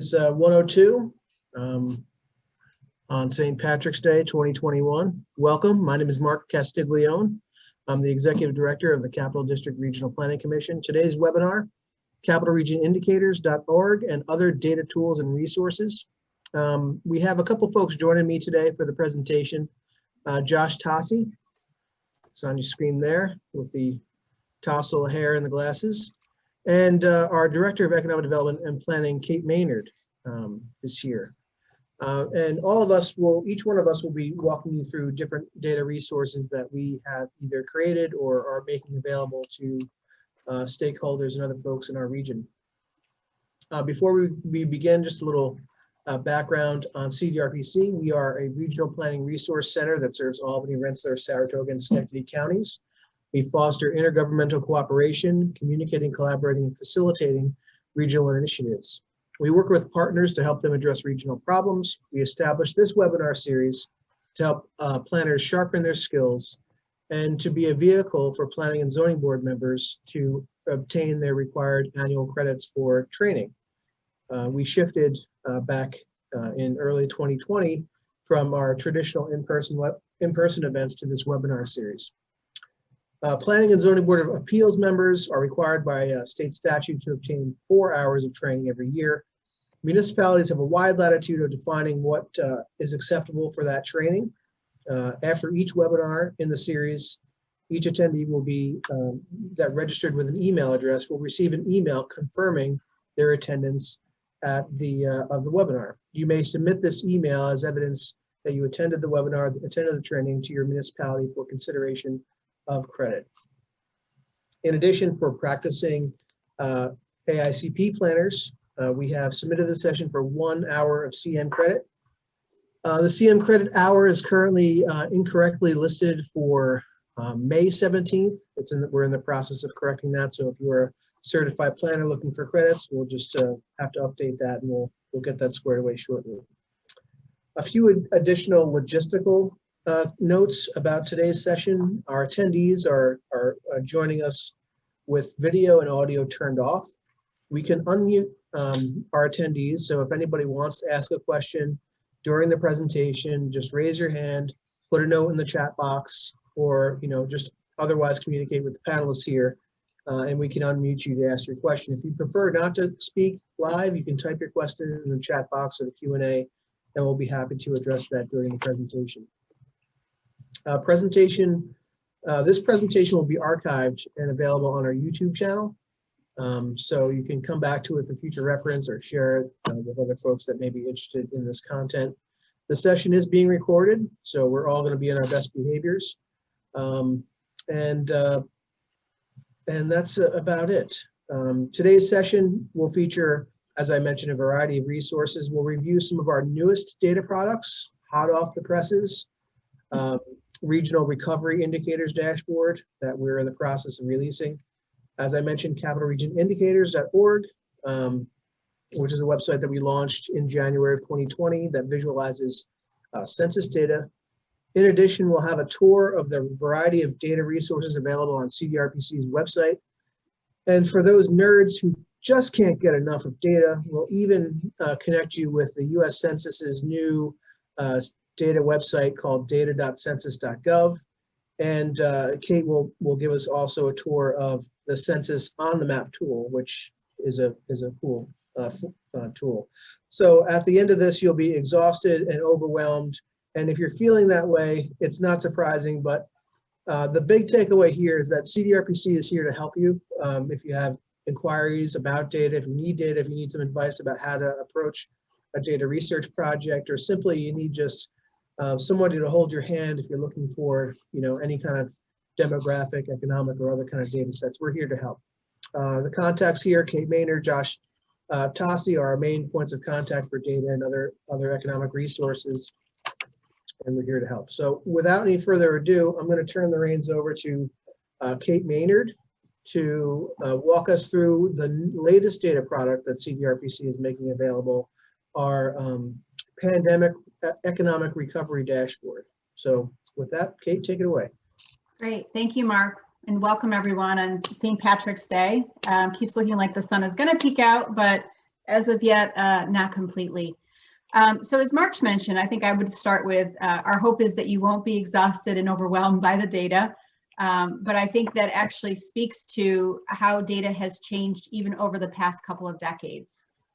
It's 102 on St. Patrick's Day 2021. Welcome. My name is Mark Castiglione. I'm the Executive Director of the Capital District Regional Planning Commission. Today's webinar, capitalregionindicators.org and other data tools and resources. We have a couple folks joining me today for the presentation. Josh Tossi, it's on your screen there with the tousle hair and the glasses. And our Director of Economic Development and Planning, Kate Maynard, is here. And all of us each one of us will be walking you through different data resources that we have either created or are making available to stakeholders and other folks in our region. Before we begin, just a little background on CDRPC. We are a regional planning resource center that serves Albany, Rensselaer, Saratoga, and Schenectady counties. We foster intergovernmental cooperation, communicating, collaborating, and facilitating regional initiatives. We work with partners to help them address regional problems. We established this webinar series to help planners sharpen their skills and to be a vehicle for planning and zoning board members to obtain their required annual credits for training. We shifted back in early 2020 from our traditional in-person events to this webinar series. Planning and Zoning Board of Appeals members are required by state statute to obtain 4 hours of training every year. Municipalities have a wide latitude of defining what is acceptable for that training. After each webinar in the series, each attendee will be that registered with an email address will receive an email confirming their attendance at of the webinar. You may submit this email as evidence that you attended the webinar, attended the training to your municipality for consideration of credit. In addition, for practicing AICP planners, we have submitted the session for 1 hour of CM credit. The CM credit hour is currently incorrectly listed for May 17th. We're in the process of correcting that. So if you're a certified planner looking for credits, we'll just have to update that, and we'll get that squared away shortly. A few additional logistical notes about today's session. Our attendees are joining us with video and audio turned off. We can unmute our attendees, so if anybody wants to ask a question during the presentation, just raise your hand, put a note in the chat box, or just otherwise communicate with the panelists here, and we can unmute you to ask your question. If you prefer not to speak live, you can type your question in the chat box or the Q&A, and we'll be happy to address that during the presentation. This presentation will be archived and available on our YouTube channel. So you can come back to it for future reference or share it with other folks that may be interested in this content. The session is being recorded, so we're all going to be in our best behaviors. And that's about it. Today's session will feature, as I mentioned, a variety of resources. We'll review some of our newest data products, hot off the presses. Regional Recovery Indicators Dashboard that we're in the process of releasing. As I mentioned, capitalregionindicators.org, which is a website that we launched in January of 2020 that visualizes census data. In addition, we'll have a tour of the variety of data resources available on CDRPC's website. And for those nerds who just can't get enough of data, we'll even connect you with the US Census's new data website called Data.Census.Gov, and Kate will give us also a tour of the Census on the Map tool, which is a cool tool. So at the end of this, you'll be exhausted and overwhelmed, and if you're feeling that way, it's not surprising. But the big takeaway here is that CDRPC is here to help you. If you have inquiries about data, if you need some advice about how to approach a data research project, or simply you need just somebody to hold your hand if you're looking for any kind of demographic, economic, or other kind of data sets, we're here to help. The contacts here, Kate Maynard, Josh Tossi, are our main points of contact for data and other economic resources, and we're here to help. So without any further ado, I'm going to turn the reins over to Kate Maynard to walk us through the latest data product that CDRPC is making available, our Pandemic Economic Recovery Dashboard. So with that, Kate, take it away. Great, thank you, Mark, and welcome everyone on St. Patrick's Day. Keeps looking like the sun is going to peek out, but As of yet, not completely. So as Mark's mentioned, I think I would start with our hope is that you won't be exhausted and overwhelmed by the data. But I think that actually speaks to how data has changed even over the past couple of decades.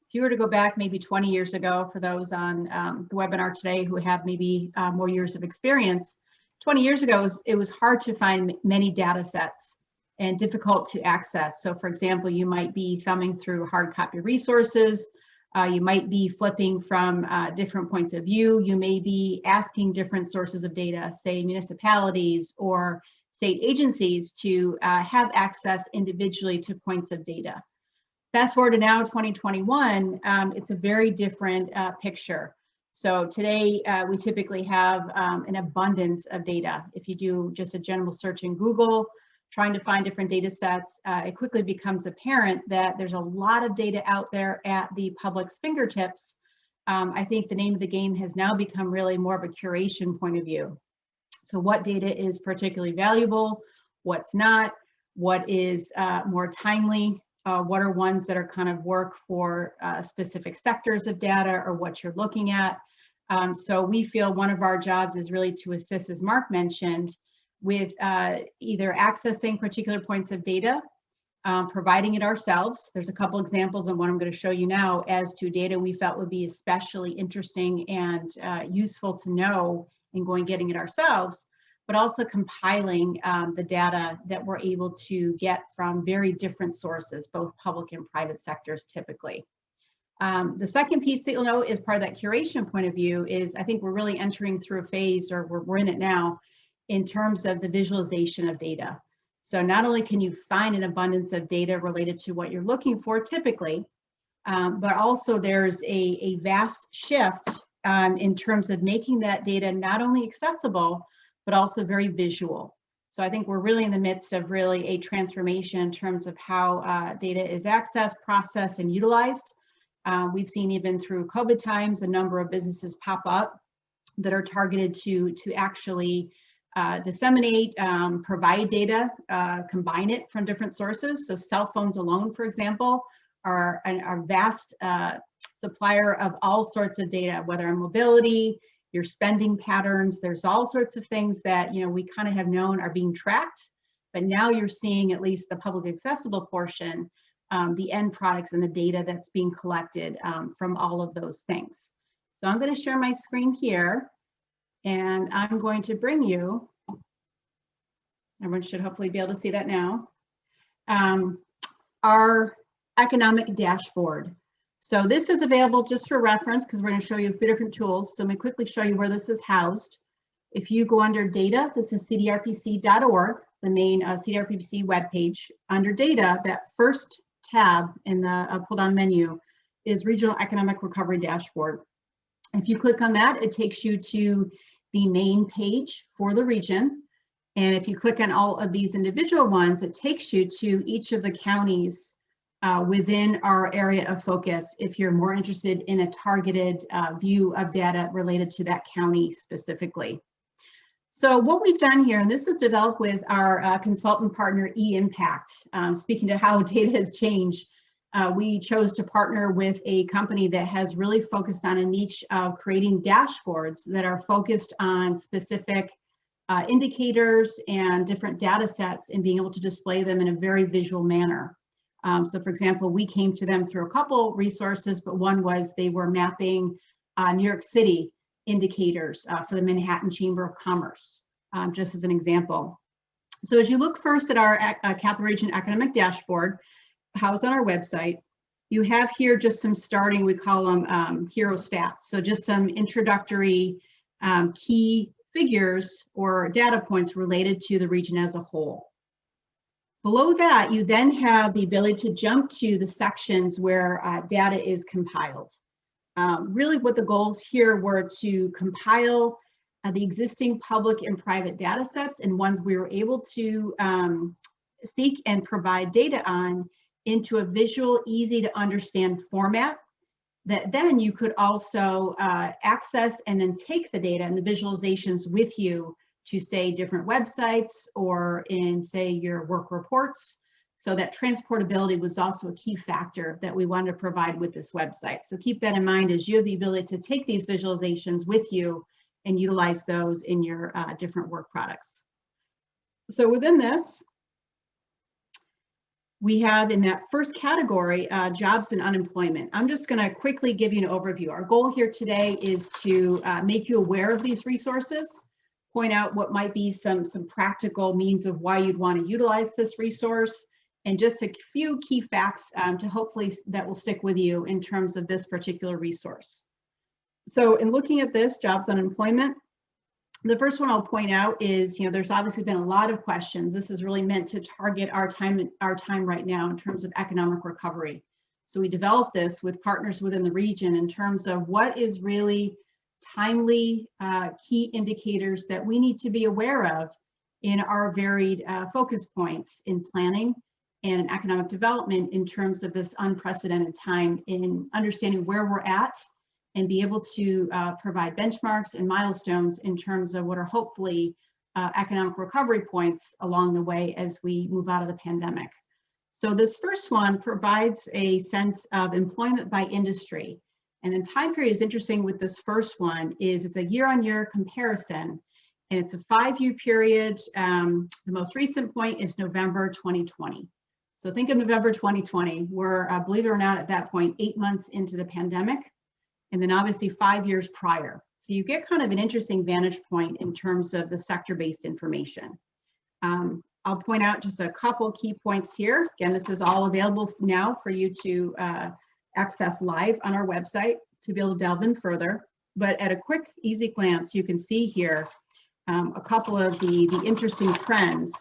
If you were to go back maybe 20 years ago, for those on the webinar today who have maybe more years of experience, 20 years ago, it was hard to find many data sets and difficult to access. So for example, you might be thumbing through hard copy resources. You might be flipping from different points of view. You may be asking different sources of data, say municipalities or state agencies, to have access individually to points of data. Fast forward to now, 2021, it's a very different picture. So today, we typically have an abundance of data. If you do just a general search in Google, trying to find different data sets, it quickly becomes apparent that there's a lot of data out there at the public's fingertips. I think the name of the game has now become really more of a curation point of view. So what data is particularly valuable, what's not, what is more timely, what are ones that are kind of work for specific sectors of data or what you're looking at. So we feel one of our jobs is really to assist, as Mark mentioned, with either accessing particular points of data, providing it ourselves. There's a couple examples of what I'm going to show you now as to data we felt would be especially interesting and useful to know and getting it ourselves, but also compiling the data that we're able to get from very different sources, both public and private sectors typically. The second piece that you'll know is part of that curation point of view is I think we're really entering through a phase, or we're in it now, in terms of the visualization of data. So not only can you find an abundance of data related to what you're looking for typically, but also there's a vast shift in terms of making that data not only accessible, but also very visual. So I think we're really in the midst of really a transformation in terms of how data is accessed, processed, and utilized. We've seen even through COVID times, a number of businesses pop up that are targeted to actually disseminate, provide data, combine it from different sources. So cell phones alone, for example, are a vast supplier of all sorts of data, whether on mobility, your spending patterns. There's all sorts of things that we kind of have known are being tracked, but now you're seeing at least the public accessible portion, the end products and the data that's being collected from all of those things. So I'm going to share my screen here. And I'm going to bring you, everyone should hopefully be able to see that now, our economic dashboard. So this is available just for reference because we're going to show you a few different tools. So let me quickly show you where this is housed. If you go under data, this is CDRPC.org, the main CDRPC webpage. Under data, that first tab in the pull-down menu is Regional Economic Recovery Dashboard. If you click on that, it takes you to the main page for the region. And if you click on all of these individual ones, it takes you to each of the counties within our area of focus if you're more interested in a targeted view of data related to that county specifically. So what we've done here, and this is developed with our consultant partner eImpact, speaking to how data has changed, we chose to partner with a company that has really focused on a niche of creating dashboards that are focused on specific indicators and different data sets and being able to display them in a very visual manner. So for example, we came to them through a couple resources, but one was they were mapping New York City indicators for the Manhattan Chamber of Commerce, just as an example. So as you look first at our Capital Region Economic Dashboard, housed on our website, you have here just some starting, we call them hero stats. So just some introductory key figures or data points related to the region as a whole. Below that, you then have the ability to jump to the sections where data is compiled. Really what the goals here were to compile the existing public and private data sets and ones we were able to seek and provide data on into a visual, easy to understand format that then you could also access and then take the data and the visualizations with you to say different websites or in say your work reports. So that transportability was also a key factor that we wanted to provide with this website. So keep that in mind as you have the ability to take these visualizations with you and utilize those in your different work products. So within this, we have in that first category, jobs and unemployment. I'm just going to quickly give you an overview. Our goal here today is to make you aware of these resources, point out what might be some practical means of why you'd want to utilize this resource, and just a few key facts to hopefully that will stick with you in terms of this particular resource. So in looking at this, jobs and unemployment, the first one I'll point out is, there's obviously been a lot of questions. This is really meant to target our time right now in terms of economic recovery. So we developed this with partners within the region in terms of what is really timely key indicators that we need to be aware of in our varied focus points in planning and economic development in terms of this unprecedented time in understanding where we're at and be able to provide benchmarks and milestones in terms of what are hopefully economic recovery points along the way as we move out of the pandemic. So this first one provides a sense of employment by industry. And the time period is interesting with this first one is it's a year-on-year comparison, and it's a 5-year period. The most recent point is November 2020. So think of November 2020. We're, believe it or not, at that point, 8 months into the pandemic, and then obviously 5 years prior. So you get kind of an interesting vantage point in terms of the sector-based information. I'll point out just a couple key points here. Again, this is all available now for you to access live on our website to be able to delve in further. But at a quick, easy glance, you can see here a couple of the interesting trends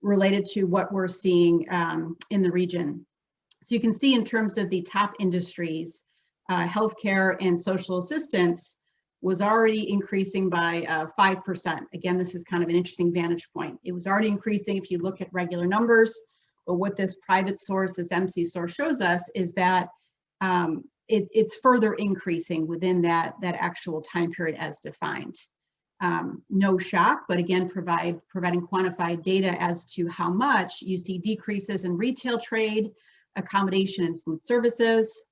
related to what we're seeing in the region. So you can see in terms of the top industries, healthcare and social assistance was already increasing by 5%. Again, this is kind of an interesting vantage point. It was already increasing if you look at regular numbers, but what this private source, this MC source shows us is that it's further increasing within that actual time period as defined. No shock, but again, providing quantified data as to how much you see decreases in retail trade, accommodation and food services.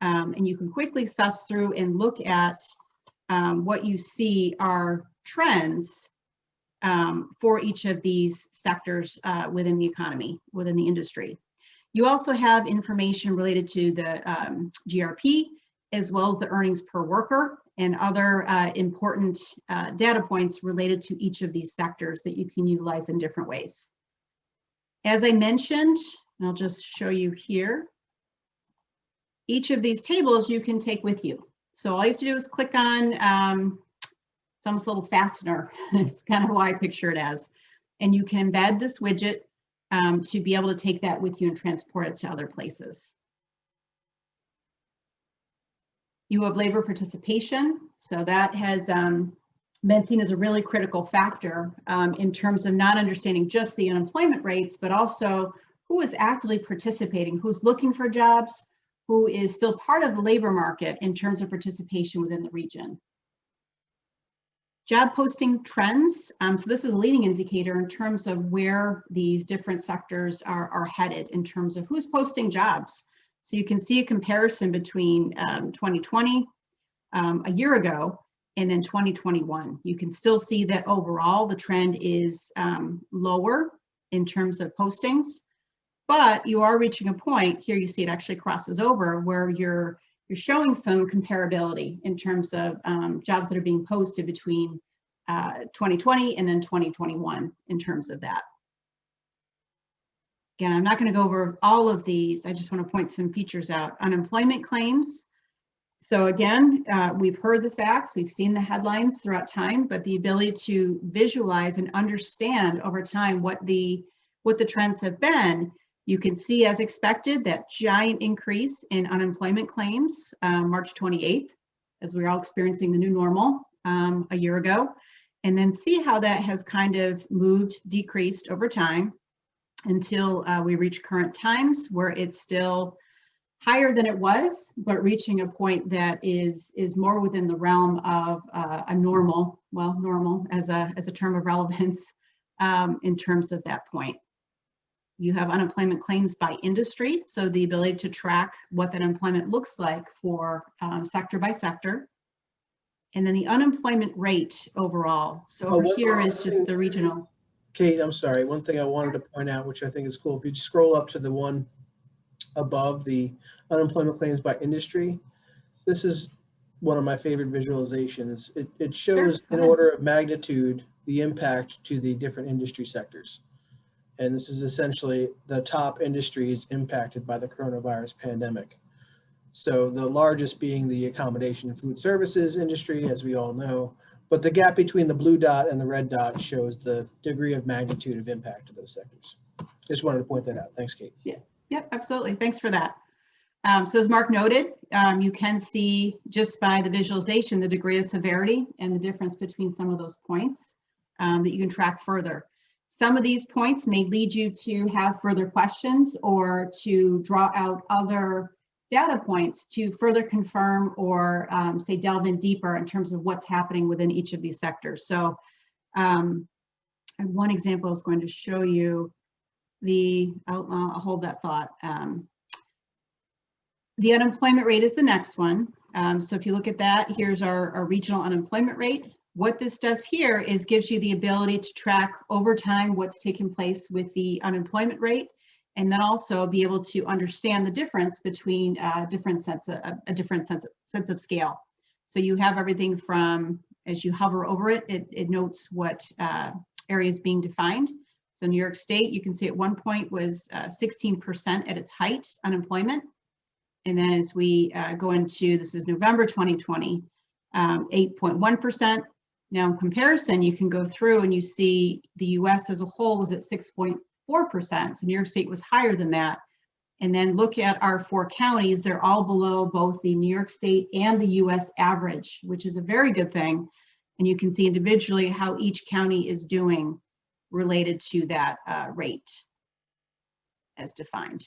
And you can quickly suss through and look at what you see are trends for each of these sectors within the economy, within the industry. You also have information related to the GRP, as well as the earnings per worker and other important data points related to each of these sectors that you can utilize in different ways. As I mentioned, and I'll just show you here, each of these tables you can take with you. So all you have to do is click on, it's almost a little fastener, it's kind of how I picture it as, and you can embed this widget to be able to take that with you and transport it to other places. You have labor participation, so that has been seen as a really critical factor in terms of not understanding just the unemployment rates, but also who is actively participating, who's looking for jobs, who is still part of the labor market in terms of participation within the region. Job posting trends. So this is a leading indicator in terms of where these different sectors are headed in terms of who's posting jobs. So you can see a comparison between 2020, a year ago, and then 2021. You can still see that overall the trend is lower in terms of postings, but you are reaching a point, here you see it actually crosses over, where you're showing some comparability in terms of jobs that are being posted between 2020 and then 2021 in terms of that. Again, I'm not going to go over all of these. I just want to point some features out. Unemployment claims. So again, we've heard the facts, we've seen the headlines throughout time, but the ability to visualize and understand over time what the trends have been. You can see, as expected, that giant increase in unemployment claims March 28th, as we were all experiencing the new normal a year ago, and then see how that has kind of moved, decreased over time until we reach current times where it's still higher than it was, but reaching a point that is more within the realm of a normal, well, normal as a term of relevance in terms of that point. You have unemployment claims by industry, so the ability to track what that employment looks like for sector by sector. And then the unemployment rate overall. So over here is just the regional. Kate, I'm sorry. One thing I wanted to point out, which I think is cool, if you scroll up to the one above, the unemployment claims by industry, this is one of my favorite visualizations. It shows in order of magnitude the impact to the different industry sectors. And this is essentially the top industries impacted by the coronavirus pandemic. So the largest being the accommodation and food services industry, as we all know, but the gap between the blue dot and the red dot shows the degree of magnitude of impact to those sectors. Just wanted to point that out. Thanks, Kate. Yeah, yep, absolutely. Thanks for that. So as Mark noted, you can see just by the visualization, the degree of severity and the difference between some of those points that you can track further. Some of these points may lead you to have further questions or to draw out other data points to further confirm or say delve in deeper in terms of what's happening within each of these sectors. So one example is going to show you the, I'll hold that thought. The unemployment rate is the next one. So if you look at that, here's our regional unemployment rate. What this does here is gives you the ability to track over time what's taking place with the unemployment rate, and then also be able to understand the difference between a different sense of scale. So you have everything from, as you hover over it, it notes what area is being defined. So New York State, you can see at one point was 16% at its height unemployment. And then as we go into, this is November 2020, 8.1%. Now in comparison, you can go through and you see the US as a whole was at 6.4%. So New York State was higher than that. And then look at our 4 counties, they're all below both the New York State and the US average, which is a very good thing. And you can see individually how each county is doing related to that rate as defined.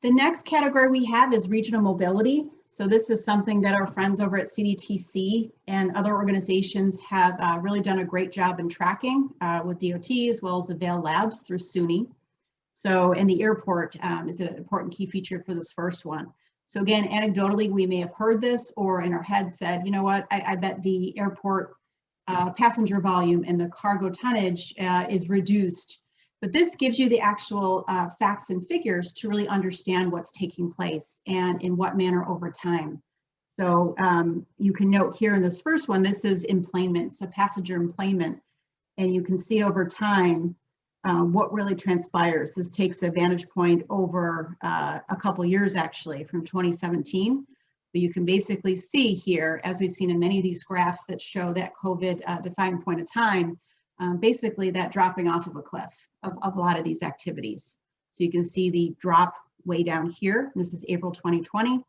The next category we have is regional mobility. So this is something that our friends over at CDTC and other organizations have really done a great job in tracking with DOT as well as AVAIL Labs through SUNY. So, and the airport is an important key feature for this first one. So again, anecdotally, we may have heard this or in our head said, you know what, I bet the airport passenger volume and the cargo tonnage is reduced. But this gives you the actual facts and figures to really understand what's taking place and in what manner over time. So you can note here in this first one, this is employment, so passenger employment, and you can see over time what really transpires. This takes a vantage point over a couple years actually from 2017. But you can basically see here, as we've seen in many of these graphs that show that COVID defined point of time, basically that dropping off of a cliff of a lot of these activities. So you can see the drop way down here. This is April 2020. And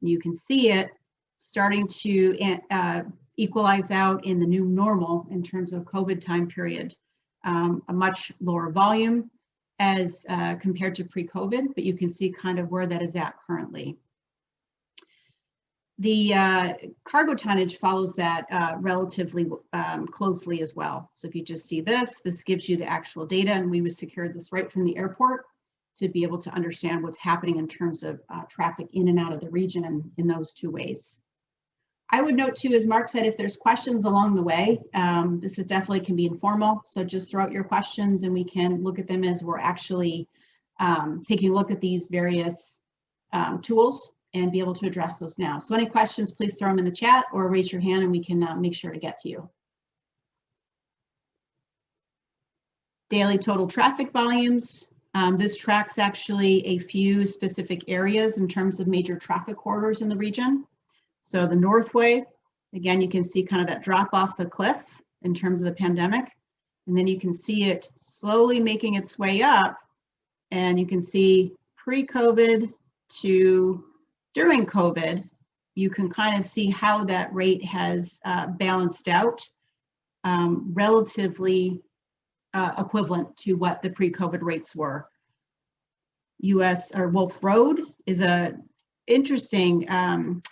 you can see it starting to equalize out in the new normal in terms of COVID time period, a much lower volume as compared to pre-COVID, but you can see kind of where that is at currently. The cargo tonnage follows that relatively closely as well. So if you just see this, this gives you the actual data, and we would secure this right from the airport to be able to understand what's happening in terms of traffic in and out of the region in those 2 ways. I would note too, as Mark said, if there's questions along the way, this is definitely can be informal. So just throw out your questions and we can look at them as we're actually taking a look at these various tools and be able to address those now. So any questions, please throw them in the chat or raise your hand and we can make sure to get to you. Daily total traffic volumes. This tracks actually a few specific areas in terms of major traffic corridors in the region. So the Northway, again, you can see kind of that drop off the cliff in terms of the pandemic. And then you can see it slowly making its way up. And you can see pre-COVID to during COVID, you can kind of see how that rate has balanced out relatively equivalent to what the pre-COVID rates were. US or Wolf Road is a interesting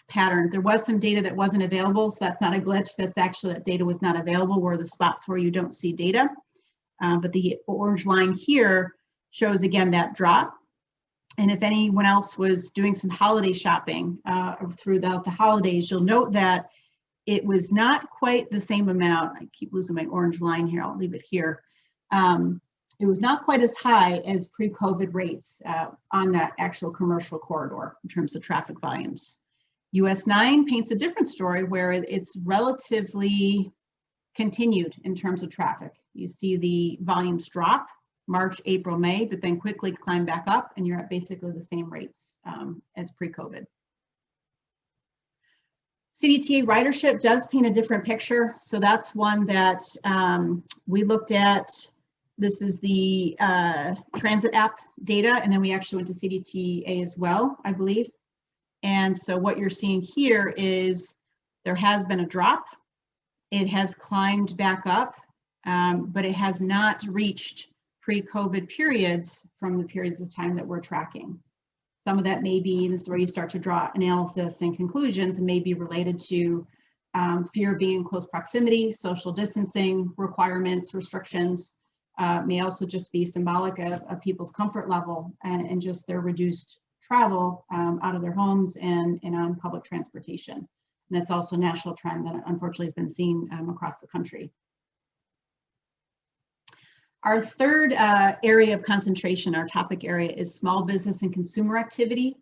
pattern. There was some data that wasn't available, so that's not a glitch. That's actually that data was not available were the spots where you don't see data. But the orange line here shows again that drop. And if anyone else was doing some holiday shopping throughout the holidays, you'll note that it was not quite the same amount. I keep losing my orange line here. I'll leave it here. It was not quite as high as pre-COVID rates on that actual commercial corridor in terms of traffic volumes. US 9 paints a different story where it's relatively continued in terms of traffic. You see the volumes drop March, April, May, but then quickly climb back up, and you're at basically the same rates as pre-COVID. CDTA ridership does paint a different picture. So that's one that we looked at. This is the transit app data, and then we actually went to CDTA as well, I believe. And so what you're seeing here is there has been a drop. It has climbed back up, but it has not reached pre-COVID periods from the periods of time that we're tracking. Some of that may be, this is where you start to draw analysis and conclusions, and may be related to fear of being in close proximity, social distancing requirements, restrictions, may also just be symbolic of people's comfort level and just their reduced travel out of their homes and on public transportation. And that's also a national trend that unfortunately has been seen across the country. Our third area of concentration, our topic area, is small business and consumer activity.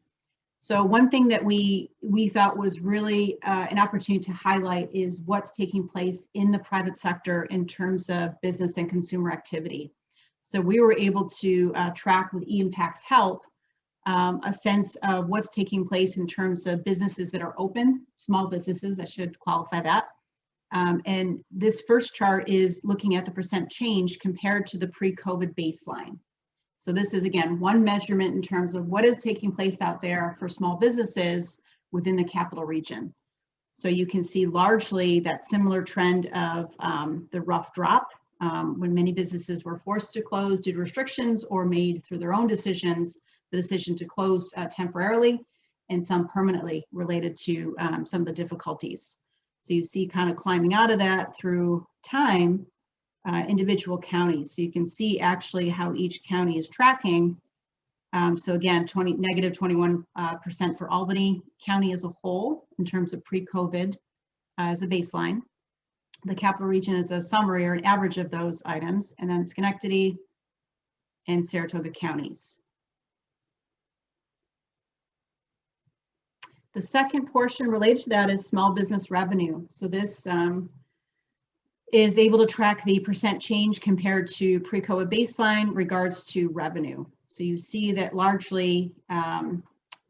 So one thing that we thought was really an opportunity to highlight is what's taking place in the private sector in terms of business and consumer activity. So we were able to track with eImpact's help a sense of what's taking place in terms of businesses that are open, small businesses, I should qualify that. And this first chart is looking at the percent change compared to the pre-COVID baseline. So this is, again, one measurement in terms of what is taking place out there for small businesses within the capital region. So you can see largely that similar trend of the rough drop when many businesses were forced to close due to restrictions or made through their own decisions, the decision to close temporarily, and some permanently related to some of the difficulties. So you see kind of climbing out of that through time, individual counties. So you can see actually how each county is tracking. So again, negative 21% for Albany County as a whole in terms of pre-COVID as a baseline. The capital region is a summary or an average of those items, and then Schenectady and Saratoga counties. The second portion related to that is small business revenue. So this is able to track the percent change compared to pre-COVID baseline regards to revenue. So you see that largely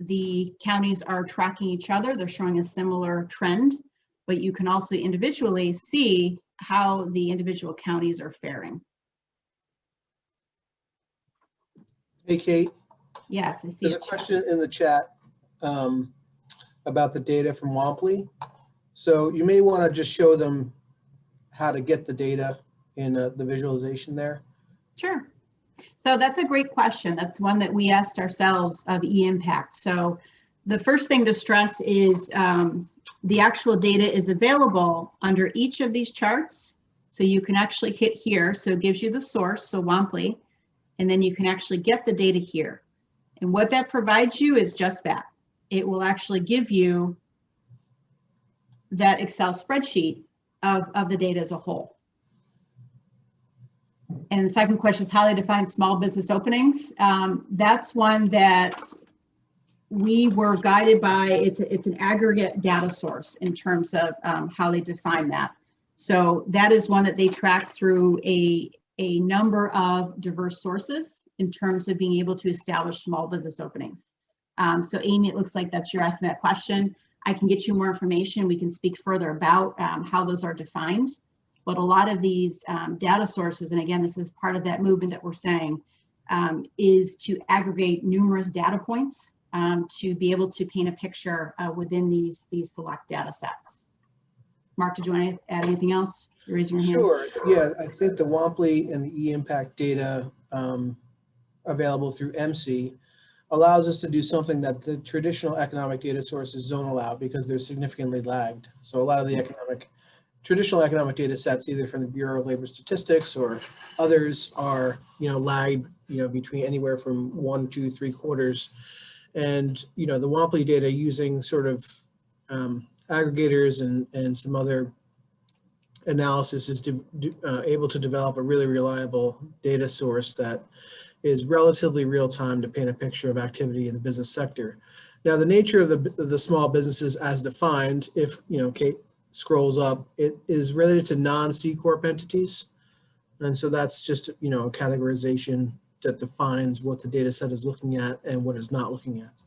the counties are tracking each other. They're showing a similar trend, but you can also individually see how the individual counties are faring. Hey, Kate. Yes, I see. There's a question in the chat about the data from Womply. So you may want to just show them how to get the data in the visualization there. Sure. So that's a great question. That's one that we asked ourselves of eImpact. So the first thing to stress is the actual data is available under each of these charts. So you can actually hit here. So it gives you the source, so Womply, and then you can actually get the data here. And what that provides you is just that. It will actually give you that Excel spreadsheet of the data as a whole. And the second question is how they define small business openings. That's one that we were guided by. It's an aggregate data source in terms of how they define that. So that is one that they track through a number of diverse sources in terms of being able to establish small business openings. So Amy, it looks like you're asking that question. I can get you more information. We can speak further about how those are defined. But a lot of these data sources, and again, this is part of that movement that we're saying, is to aggregate numerous data points to be able to paint a picture within these select data sets. Mark, did you want to add anything else? You're raising your hand. Sure. Yeah, I think the Womply and the eImpact data available through MC allows us to do something that the traditional economic data sources don't allow because they're significantly lagged. So a lot of the traditional economic data sets, either from the Bureau of Labor Statistics or others, are lagged between anywhere from 1, 2, 3 quarters. And the WAMPLI data, using sort of aggregators and some other analysis, is able to develop a really reliable data source that is relatively real time to paint a picture of activity in the business sector. Now, the nature of the small businesses as defined, if Kate scrolls up, it is related to non-C Corp entities. And so that's just a categorization that defines what the data set is looking at and what it's not looking at.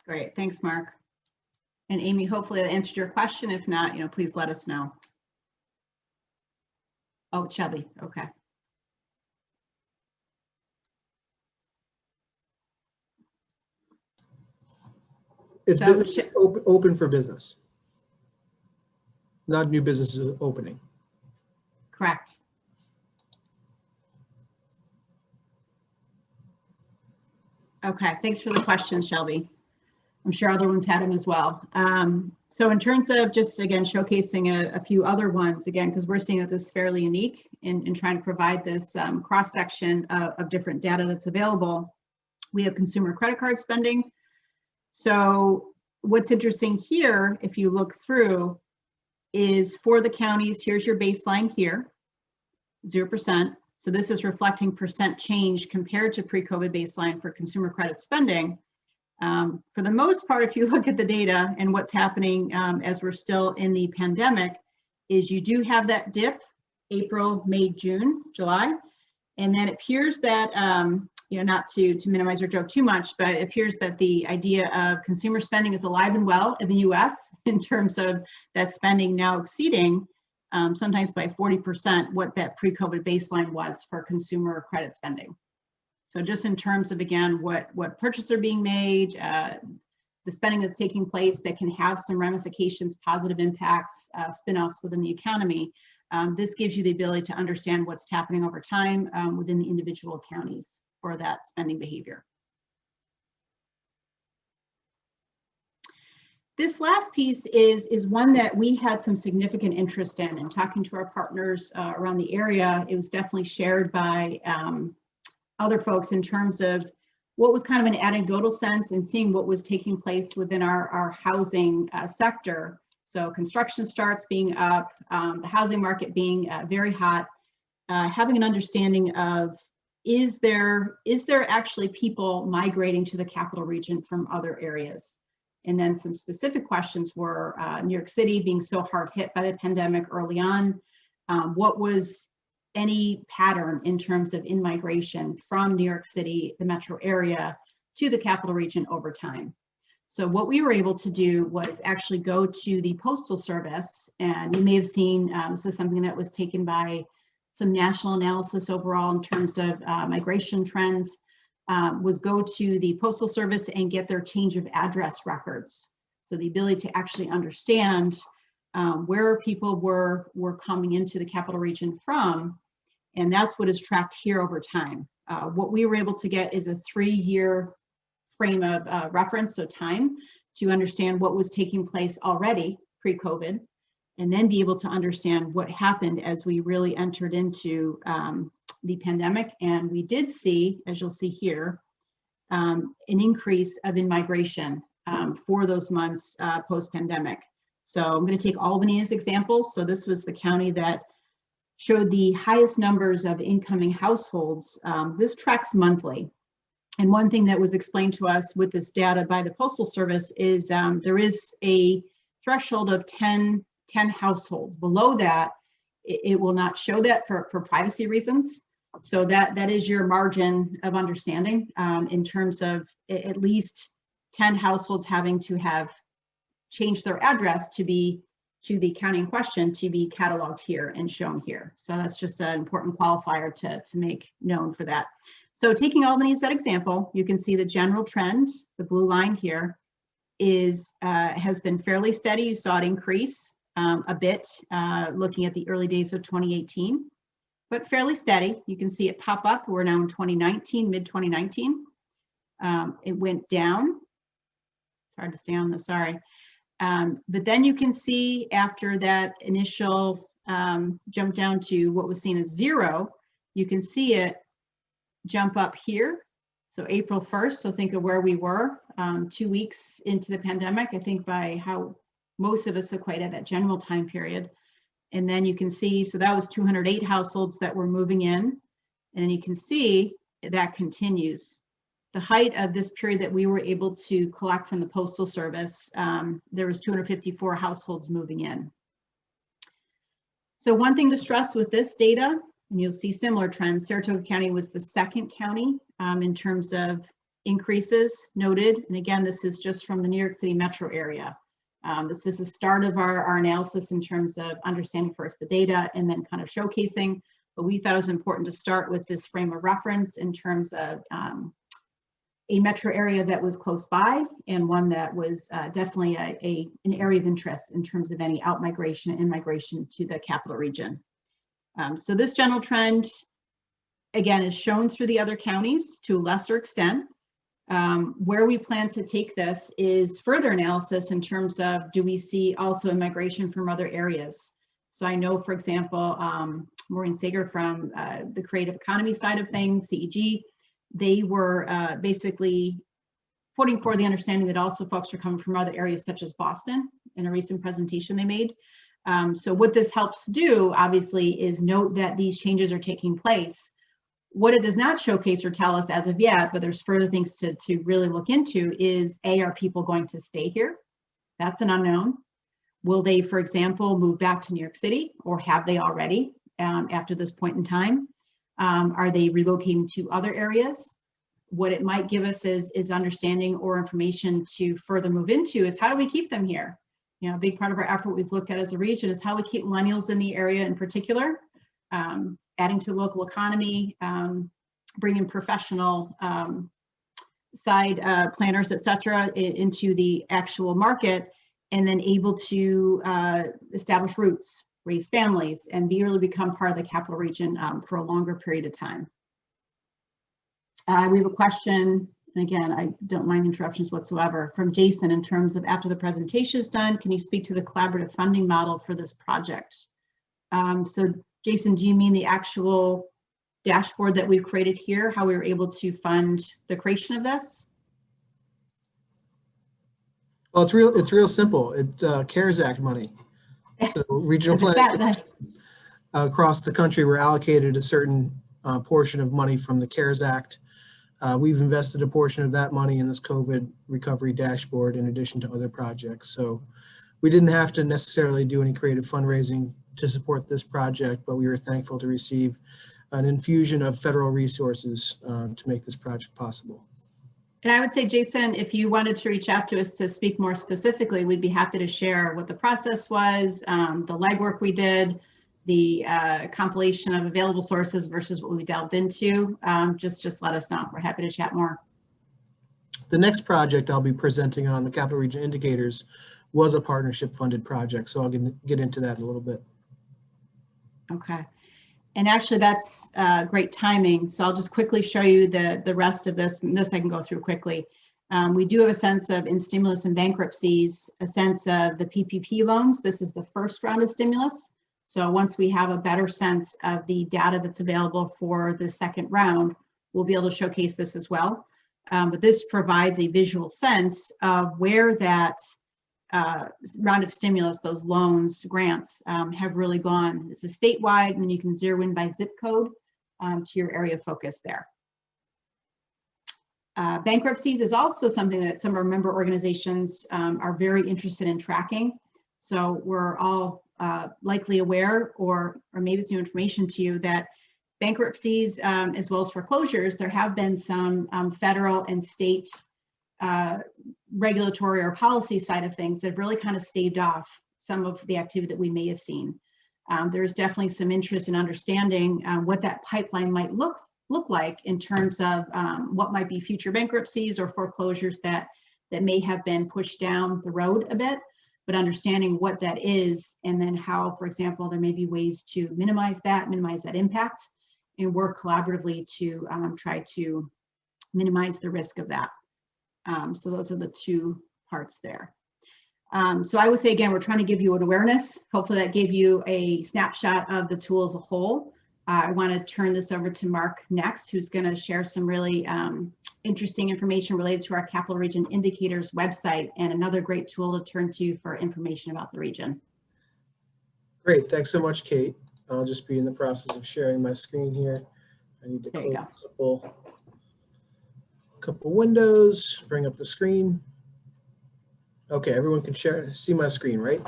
Great, thanks, Mark. And Amy, hopefully that answered your question. If not, please let us know. Oh, Shelby, okay. It's business open for business, not new businesses opening. Correct. Okay, thanks for the question, Shelby. I'm sure other ones had them as well. So in terms of just, again, showcasing a few other ones, again, because we're seeing that this is fairly unique in trying to provide this cross-section of different data that's available. We have consumer credit card spending. So what's interesting here, if you look through, is for the counties, here's your baseline here, 0%. So this is reflecting percent change compared to pre-COVID baseline for consumer credit spending. For the most part, if you look at the data and what's happening as we're still in the pandemic, is you do have that dip, April, May, June, July, and then it appears that, not to minimize your joke too much, but it appears that the idea of consumer spending is alive and well in the US in terms of that spending now exceeding sometimes by 40% what that pre-COVID baseline was for consumer credit spending. So just in terms of, again, what purchases are being made, the spending that's taking place that can have some ramifications, positive impacts, spin-offs within the economy, this gives you the ability to understand what's happening over time within the individual counties for that spending behavior. This last piece is one that we had some significant interest in, and talking to our partners around the area, it was definitely shared by other folks in terms of what was kind of an anecdotal sense and seeing what was taking place within our housing sector. So construction starts being up, the housing market being very hot, having an understanding of, is there actually people migrating to the capital region from other areas? And then some specific questions were New York City being so hard hit by the pandemic early on. What was any pattern in terms of in-migration from New York City, the metro area, to the capital region over time? So what we were able to do was actually go to the Postal Service, and you may have seen, this is something that was taken by some national analysis overall in terms of migration trends, was go to the Postal Service and get their change of address records. So the ability to actually understand where people were coming into the capital region from, and that's what is tracked here over time. What we were able to get is a 3-year frame of reference, so time, to understand what was taking place already pre-COVID, and then be able to understand what happened as we really entered into the pandemic. And we did see, as you'll see here, an increase of in-migration for those months post-pandemic. So I'm going to take Albany as example. So this was the county that showed the highest numbers of incoming households. This tracks monthly. And one thing that was explained to us with this data by the Postal Service is there is a threshold of 10 households. Below that, it will not show that for privacy reasons. So that is your margin of understanding in terms of at least 10 households having to have changed their address to be to the county in question to be cataloged here and shown here. So that's just an important qualifier to make known for that. So taking Albany as that example, you can see the general trend, the blue line here, has been fairly steady. You saw it increase a bit looking at the early days of 2018. but fairly steady. You can see it pop up. We're now in 2019, mid 2019. It went down. It's hard to stay on this, sorry. But then you can see after that initial jump down to what was seen as 0, you can see it jump up here. So April 1st, so think of where we were 2 weeks into the pandemic, I think by how most of us equated that general time period. And then you can see, so that was 208 households that were moving in. And you can see that continues. The height of this period that we were able to collect from the Postal Service, there was 254 households moving in. So one thing to stress with this data, and you'll see similar trends, Saratoga County was the second county in terms of increases noted. And again, this is just from the New York City metro area. This is the start of our analysis in terms of understanding first the data and then kind of showcasing. But we thought it was important to start with this frame of reference in terms of a metro area that was close by and one that was definitely an area of interest in terms of any out-migration and in-migration to the capital region. So this general trend, again, is shown through the other counties to a lesser extent. Where we plan to take this is further analysis in terms of, do we see also immigration from other areas? So I know, for example, Maureen Sager from the creative economy side of things, CEG, they were basically putting forward the understanding that also folks are coming from other areas such as Boston in a recent presentation they made. So what this helps do, obviously, is note that these changes are taking place. What it does not showcase or tell us as of yet, but there's further things to really look into, is A, are people going to stay here? That's an unknown. Will they, for example, move back to New York City, or have they already after this point in time? Are they relocating to other areas? What it might give us is understanding or information to further move into is, how do we keep them here? You know, a big part of our effort we've looked at as a region is how we keep millennials in the area in particular, adding to the local economy, bringing professional side planners, et cetera, into the actual market, and then able to establish roots, raise families, and really become part of the capital region for a longer period of time. We have a question, and again, I don't mind interruptions whatsoever, from Jason in terms of, after the presentation is done, can you speak to the collaborative funding model for this project? So Jason, do you mean the actual dashboard that we've created here, how we were able to fund the creation of this? Well, it's real simple. It's CARES Act money. So regional planning across the country were allocated a certain portion of money from the CARES Act. We've invested a portion of that money in this COVID recovery dashboard in addition to other projects. So we didn't have to necessarily do any creative fundraising to support this project, but we were thankful to receive an infusion of federal resources to make this project possible. And I would say, Jason, if you wanted to reach out to us to speak more specifically, we'd be happy to share what the process was, the legwork we did, the compilation of available sources versus what we delved into. Just let us know. We're happy to chat more. The next project I'll be presenting on, the Capital Region Indicators, was a partnership funded project. So I'll get into that in a little bit. Okay. And actually that's great timing. So I'll just quickly show you the rest of this, and this I can go through quickly. We do have a sense of, in stimulus and bankruptcies, a sense of the PPP loans. This is the first round of stimulus. So once we have a better sense of the data that's available for the second round, we'll be able to showcase this as well. But this provides a visual sense of where that round of stimulus, those loans, grants, have really gone. It's a statewide, and then you can zero in by zip code to your area of focus there. Bankruptcies is also something that some of our member organizations are very interested in tracking. So we're all likely aware, or maybe it's new information to you, that bankruptcies as well as foreclosures, there have been some federal and state regulatory or policy side of things that have really kind of staved off some of the activity that we may have seen. There's definitely some interest in understanding what that pipeline might look like in terms of what might be future bankruptcies or foreclosures that may have been pushed down the road a bit. but understanding what that is, and then how, for example, there may be ways to minimize that impact, and work collaboratively to try to minimize the risk of that. So those are the two parts there. So I would say, again, we're trying to give you an awareness. Hopefully that gave you a snapshot of the tool as a whole. I want to turn this over to Mark next, who's going to share some really interesting information related to our Capital Region Indicators website, and another great tool to turn to for information about the region. Great, thanks so much, Kate. I'll just be in the process of sharing my screen here. I need to close a couple windows, bring up the screen. Okay, everyone can see my screen, right?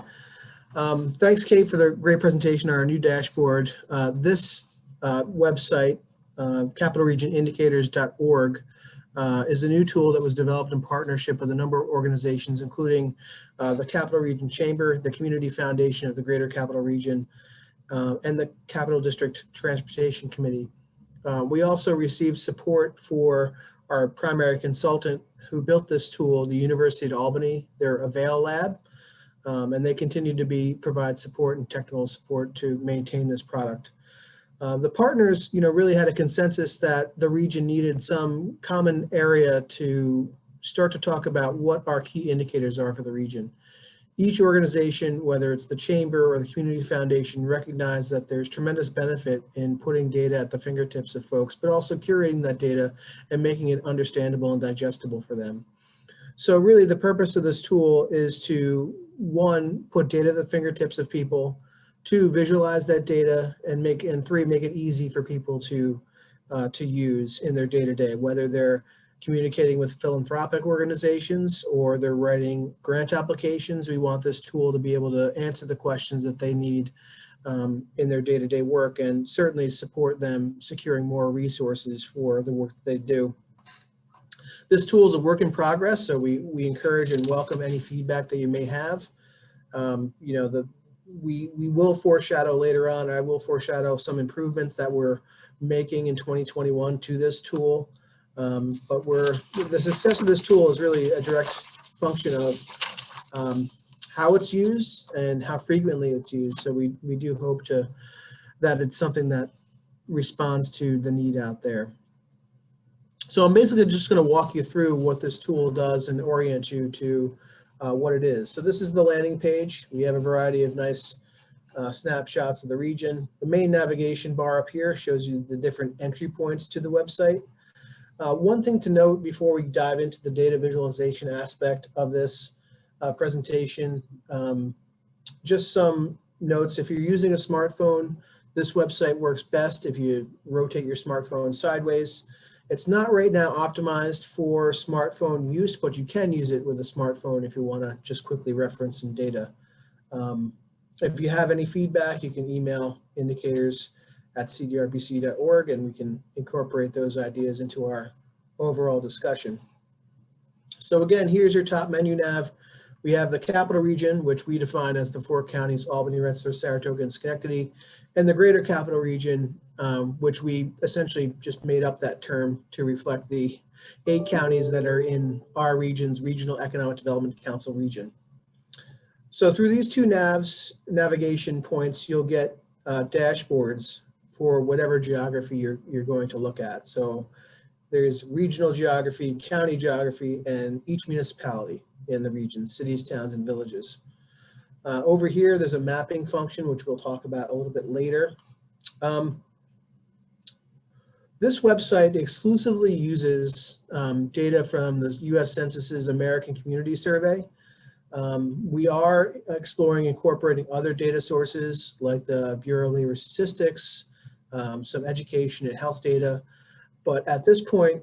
Thanks, Kate, for the great presentation on our new dashboard. This website, capitalregionindicators.org, is a new tool that was developed in partnership with a number of organizations, including the Capital Region Chamber, the Community Foundation of the Greater Capital Region, and the Capital District Transportation Committee. We also received support for our primary consultant who built this tool, the University of Albany, their AVAIL lab, and they continue to provide support and technical support to maintain this product. The partners, really had a consensus that the region needed some common area to start to talk about what our key indicators are for the region. Each organization, whether it's the Chamber or the Community Foundation, recognize that there's tremendous benefit in putting data at the fingertips of folks, but also curating that data and making it understandable and digestible for them. So really the purpose of this tool is to, one, put data at the fingertips of people, two, visualize that data, and three, make it easy for people to use in their day-to-day, whether they're communicating with philanthropic organizations or they're writing grant applications. We want this tool to be able to answer the questions that they need in their day-to-day work, and certainly support them securing more resources for the work that they do. This tool is a work in progress, so we encourage and welcome any feedback that you may have. We will foreshadow later on, I will foreshadow some improvements that we're making in 2021 to this tool. But the success of this tool is really a direct function of how it's used and how frequently it's used. So we do hope that it's something that responds to the need out there. So I'm basically just going to walk you through what this tool does and orient you to what it is. So this is the landing page. We have a variety of nice snapshots of the region. The main navigation bar up here shows you the different entry points to the website. One thing to note before we dive into the data visualization aspect of this presentation, just some notes. If you're using a smartphone, this website works best if you rotate your smartphone sideways. It's not right now optimized for smartphone use, but you can use it with a smartphone if you want to just quickly reference some data. If you have any feedback, you can email indicators@cdrpc.org, and we can incorporate those ideas into our overall discussion. So again, here's your top menu nav. We have the Capital Region, which we define as the 4 counties, Albany, Rensselaer, Saratoga, and Schenectady, and the Greater Capital Region, which we essentially just made up that term to reflect the 8 counties that are in our region's Regional Economic Development Council region. So through these two navigation points, you'll get dashboards for whatever geography you're going to look at. So there's regional geography, county geography, and each municipality in the region, cities, towns, and villages. Over here, there's a mapping function, which we'll talk about a little bit later. This website exclusively uses data from the U.S. Census's American Community Survey. We are exploring incorporating other data sources like the Bureau of Labor Statistics, some education and health data, but at this point,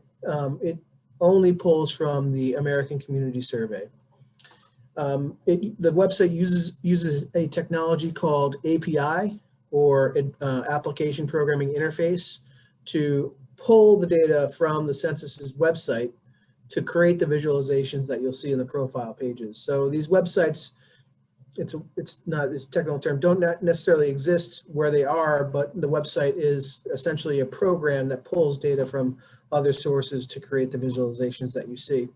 it only pulls from the American Community Survey. The website uses a technology called API, or Application Programming Interface, to pull the data from the census's website to create the visualizations that you'll see in the profile pages. So these websites, it's not a technical term, don't necessarily exist where they are, but the website is essentially a program that pulls data from other sources to create the visualizations that you see.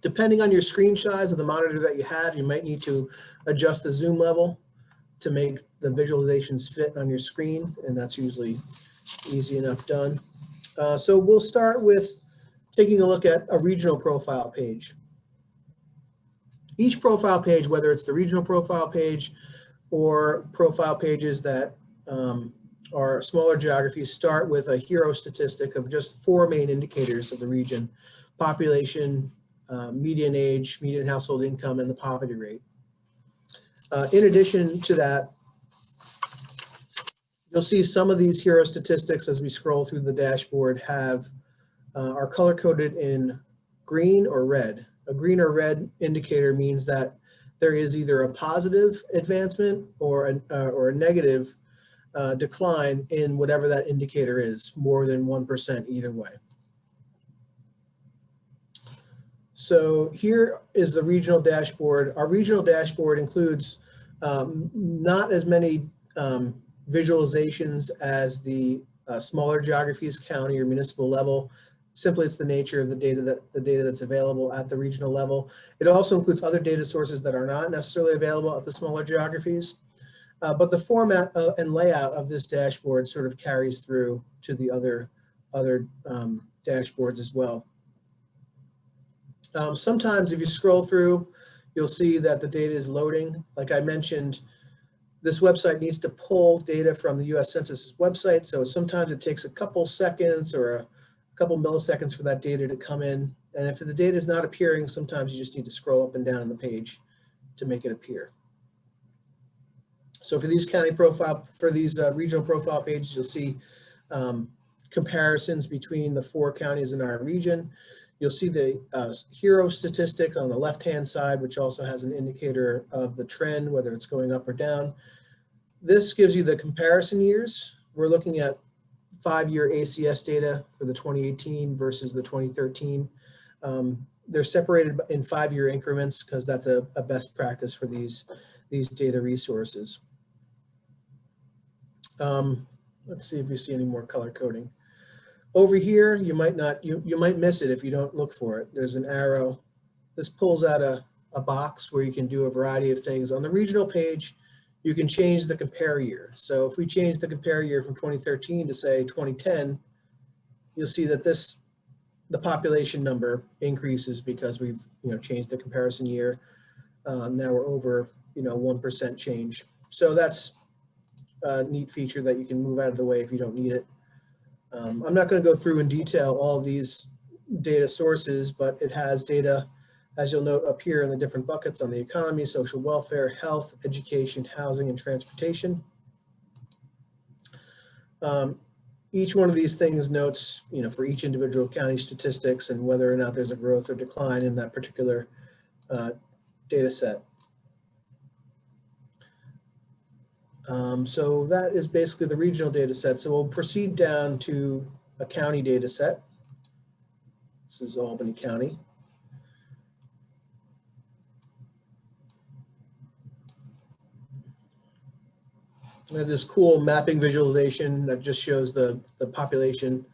Depending on your screen size of the monitor that you have, you might need to adjust the zoom level to make the visualizations fit on your screen, and that's usually easy enough done. So we'll start with taking a look at a regional profile page. Each profile page, whether it's the regional profile page or profile pages that are smaller geographies, start with a hero statistic of just 4 main indicators of the region: population, median age, median household income, and the poverty rate. In addition to that, you'll see some of these hero statistics as we scroll through the dashboard are color-coded in green or red. A green or red indicator means that there is either a positive advancement or a negative decline in whatever that indicator is, more than 1% either way. So here is the regional dashboard. Our regional dashboard includes not as many visualizations as the smaller geographies, county or municipal level. Simply, it's the nature of the data that's available at the regional level. It also includes other data sources that are not necessarily available at the smaller geographies. But the format and layout of this dashboard sort of carries through to the other dashboards as well. Sometimes if you scroll through, you'll see that the data is loading. Like I mentioned, this website needs to pull data from the US Census's website. So sometimes it takes a couple seconds or a couple milliseconds for that data to come in. And if the data is not appearing, sometimes you just need to scroll up and down the page to make it appear. So for these regional profile pages, you'll see comparisons between the 4 counties in our region. You'll see the hero statistic on the left-hand side, which also has an indicator of the trend, whether it's going up or down. This gives you the comparison years. We're looking at 5-year ACS data for the 2018 versus the 2013. They're separated in 5-year increments because that's a best practice for these data resources. Let's see if you see any more color coding. Over here, you might miss it if you don't look for it. There's an arrow. This pulls out a box where you can do a variety of things. On the regional page, you can change the compare year. So if we change the compare year from 2013 to say 2010, you'll see that the population number increases because we've changed the comparison year. Now we're over 1% change. So that's a neat feature that you can move out of the way if you don't need it. I'm not going to go through in detail all of these data sources, but it has data, as you'll note up here, in the different buckets on the economy, social welfare, health, education, housing, and transportation. Each one of these things notes, for each individual county statistics and whether or not there's a growth or decline in that particular data set. So that is basically the regional data set. So we'll proceed down to a county data set. This is Albany County. We have this cool mapping visualization that just shows the population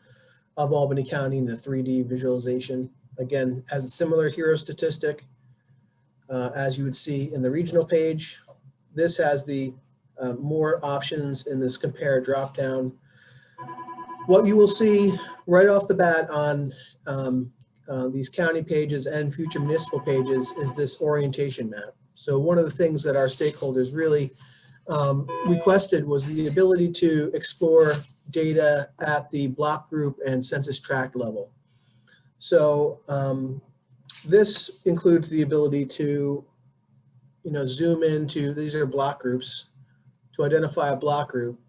of Albany County in a 3D visualization. Again, has a similar hero statistic as you would see in the regional page. This has the more options in this compare dropdown. What you will see right off the bat on these county pages and future municipal pages is this orientation map. So one of the things that our stakeholders really requested was the ability to explore data at the block group and census tract level. So this includes the ability to zoom into, these are block groups, to identify a block group.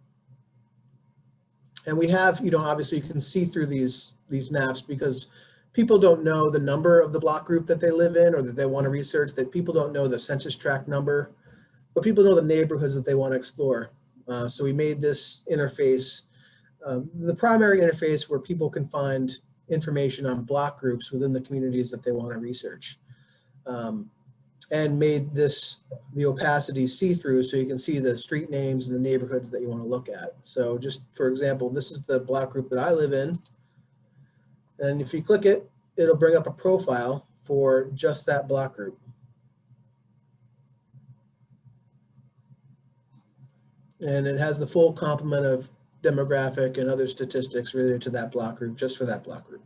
And we have, obviously you can see through these maps because people don't know the number of the block group that they live in or that they want to research, that people don't know the census tract number, but people know the neighborhoods that they want to explore. So we made this interface, the primary interface where people can find information on block groups within the communities that they want to research. And made the opacity see-through so you can see the street names and the neighborhoods that you want to look at. So just for example, this is the block group that I live in. And if you click it, it'll bring up a profile for just that block group. And it has the full complement of demographic and other statistics related to that block group, just for that block group.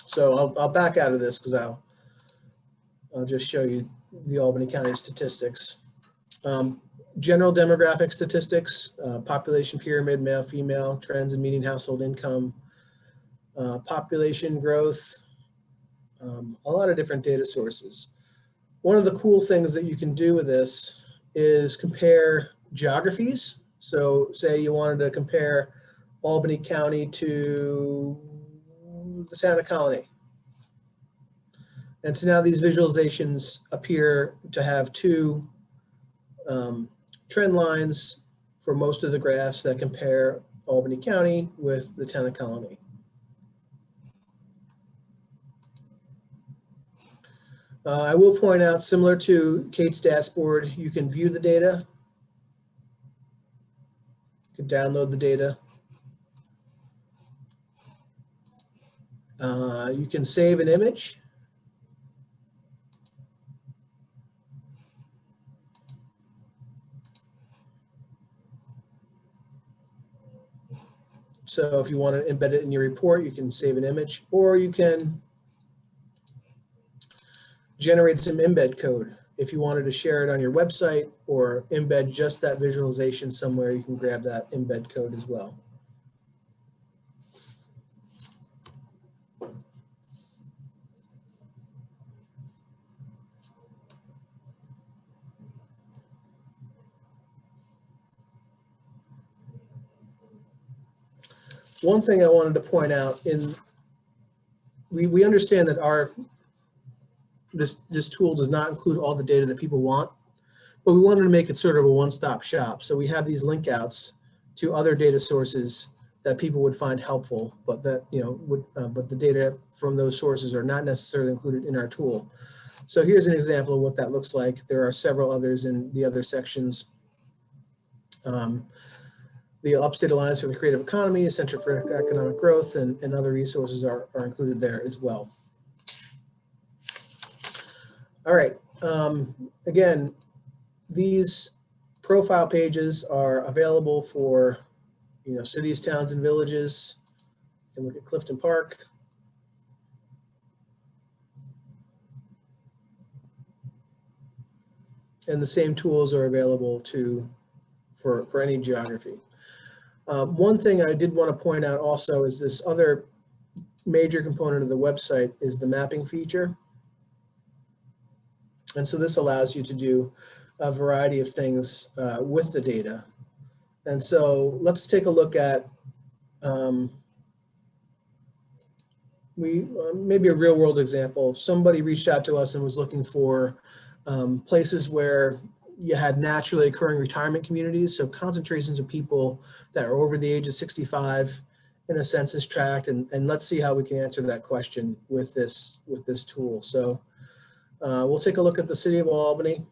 So I'll back out of this because I'll just show you the Albany County statistics. General demographic statistics, population pyramid, male, female, trends in median household income, population growth, a lot of different data sources. One of the cool things that you can do with this is compare geographies. So say you wanted to compare Albany County to the Santa Colony. And so now these visualizations appear to have two trend lines for most of the graphs that compare Albany County with the Santa Colony. I will point out, similar to Kate's dashboard, you can view the data. You can download the data. You can save an image. So if you want to embed it in your report, you can save an image, or you can generate some embed code. If you wanted to share it on your website or embed just that visualization somewhere, you can grab that embed code as well. One thing I wanted to point out, we understand that this tool does not include all the data that people want, but we wanted to make it sort of a one-stop shop. So we have these link outs to other data sources that people would find helpful, but that but the data from those sources are not necessarily included in our tool. So here's an example of what that looks like. There are several others in the other sections. The Upstate Alliance for the Creative Economy, Center for Economic Growth, and other resources are included there as well. All right, again, these profile pages are available for cities, towns, and villages. You can look at Clifton Park. And the same tools are available for any geography. One thing I did want to point out also is this other major component of the website is the mapping feature. And so this allows you to do a variety of things with the data. And so let's take a look at maybe a real world example. Somebody reached out to us and was looking for places where you had naturally occurring retirement communities, so concentrations of people that are over the age of 65 in a census tract, and let's see how we can answer that question with this tool. So we'll take a look at the city of Albany,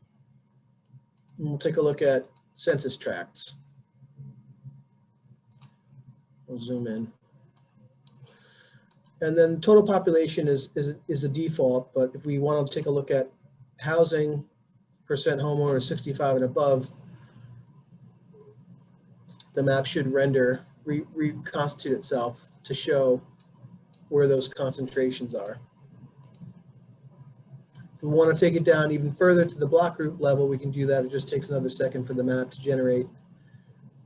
and we'll take a look at census tracts. We'll zoom in. And then total population is a default, but if we want to take a look at housing, percent homeowners 65 and above, the map should reconstitute itself to show where those concentrations are. If we want to take it down even further to the block group level, we can do that. It just takes another second for the map to generate.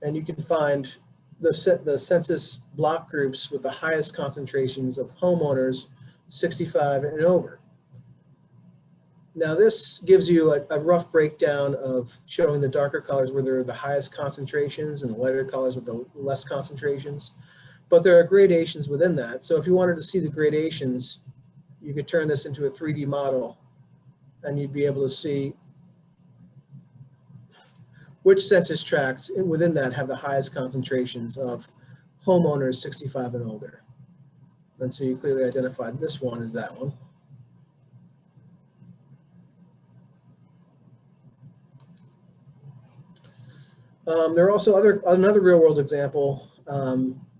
And you can find the census block groups with the highest concentrations of homeowners 65 and over. Now this gives you a rough breakdown of showing the darker colors where there are the highest concentrations and the lighter colors with the less concentrations. But there are gradations within that. So if you wanted to see the gradations, you could turn this into a 3D model and you'd be able to see which census tracts within that have the highest concentrations of homeowners 65 and older. And so you clearly identified this one as that one. There are also another real world example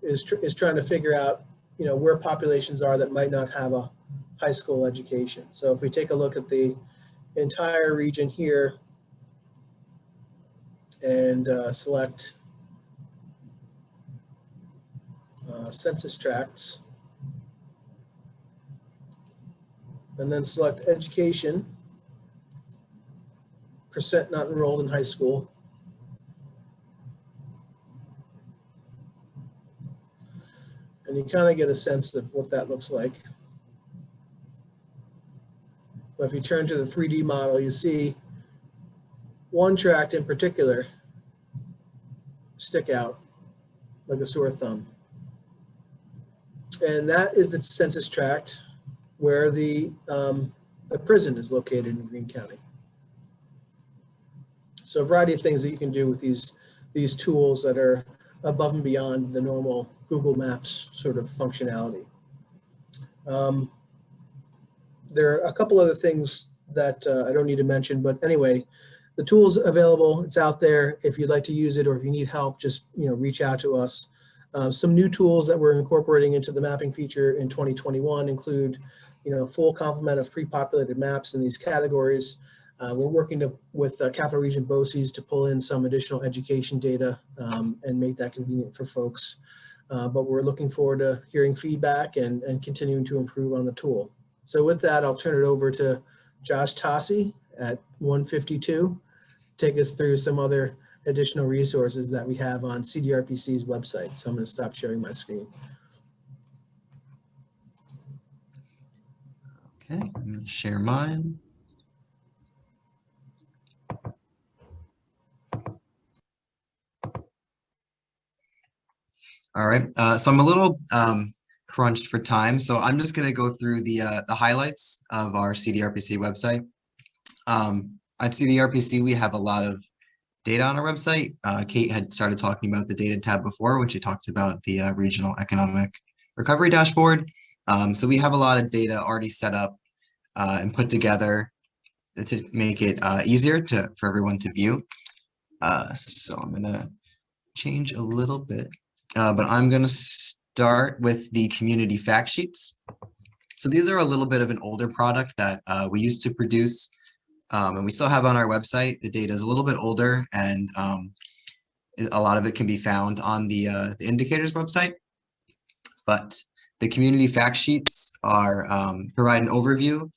is trying to figure out where populations are that might not have a high school education. So if we take a look at the entire region here and select census tracts, and then select education, percent not enrolled in high school. And you kind of get a sense of what that looks like. But if you turn to the 3D model, you see one tract in particular stick out like a sore thumb. And that is the census tract where the prison is located in Greene County. So a variety of things that you can do with these tools that are above and beyond the normal Google Maps sort of functionality. There are a couple other things that I don't need to mention, but anyway, the tool's available, it's out there. If you'd like to use it or if you need help, just reach out to us. Some new tools that we're incorporating into the mapping feature in 2021 include full complement of pre-populated maps in these categories. We're working with Capital Region BOCES to pull in some additional education data and make that convenient for folks. But we're looking forward to hearing feedback and continuing to improve on the tool. So with that, I'll turn it over to Josh Tossi at 152, take us through some other additional resources that we have on CDRPC's website. So I'm going to stop sharing my screen. Okay, I'm going to share mine. All right, so I'm a little crunched for time, so I'm just going to go through the highlights of our CDRPC website. At CDRPC, we have a lot of data on our website. Kate had started talking about the data tab before, when she talked about the regional economic recovery dashboard. So we have a lot of data already set up and put together to make it easier for everyone to view. So I'm going to change a little bit, but I'm going to start with the community fact sheets. So these are a little bit of an older product that we used to produce, and we still have on our website. The data is a little bit older, and a lot of it can be found on the indicators website. But the community fact sheets are provide an overview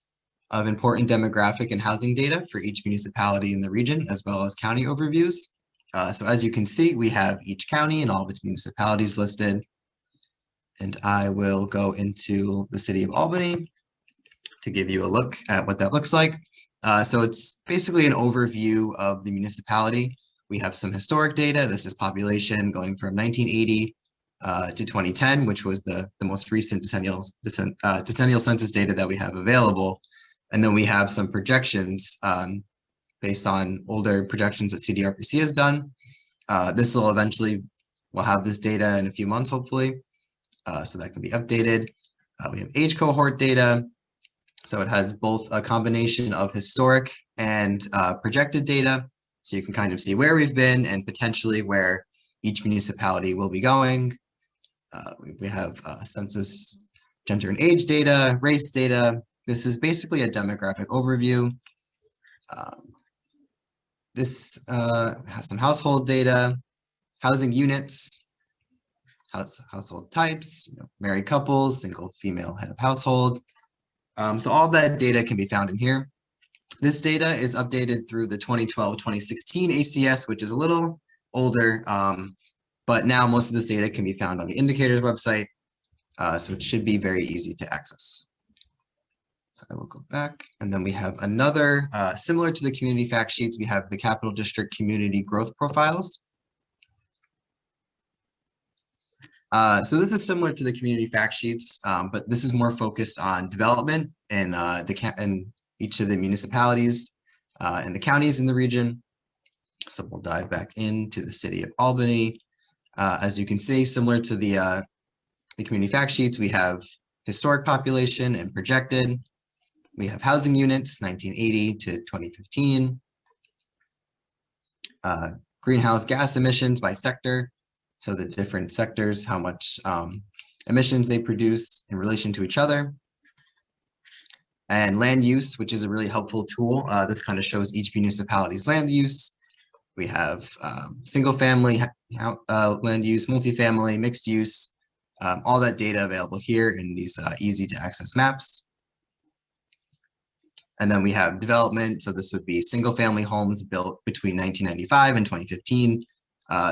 of important demographic and housing data for each municipality in the region, as well as county overviews. So as you can see, we have each county and all of its municipalities listed. And I will go into the city of Albany to give you a look at what that looks like. So it's basically an overview of the municipality. We have some historic data. This is population going from 1980 to 2010, which was the most recent decennial census data that we have available. And then we have some projections based on older projections that CDRPC has done. This will eventually, we'll have this data in a few months, hopefully, so that can be updated. We have age cohort data. So it has both a combination of historic and projected data. So you can kind of see where we've been and potentially where each municipality will be going. We have census, gender and age data, race data. This is basically a demographic overview. This has some household data, housing units, household types, married couples, single female head of household. So all that data can be found in here. This data is updated through the 2012-2016 ACS, which is a little older, but now most of this data can be found on the indicators website, so it should be very easy to access. So I will go back, and then we have another, similar to the community fact sheets, we have the Capital District Community Growth Profiles. So this is similar to the community fact sheets, but this is more focused on development in each of the municipalities and the counties in the region. So we'll dive back into the city of Albany. As you can see, similar to the community fact sheets, we have historic population and projected. We have housing units, 1980 to 2015. Greenhouse gas emissions by sector. So the different sectors, how much emissions they produce in relation to each other. And land use, which is a really helpful tool. This kind of shows each municipality's land use. We have single family land use, multifamily, mixed use, all that data available here in these easy to access maps. And then we have development. So this would be single family homes built between 1995 and 2015.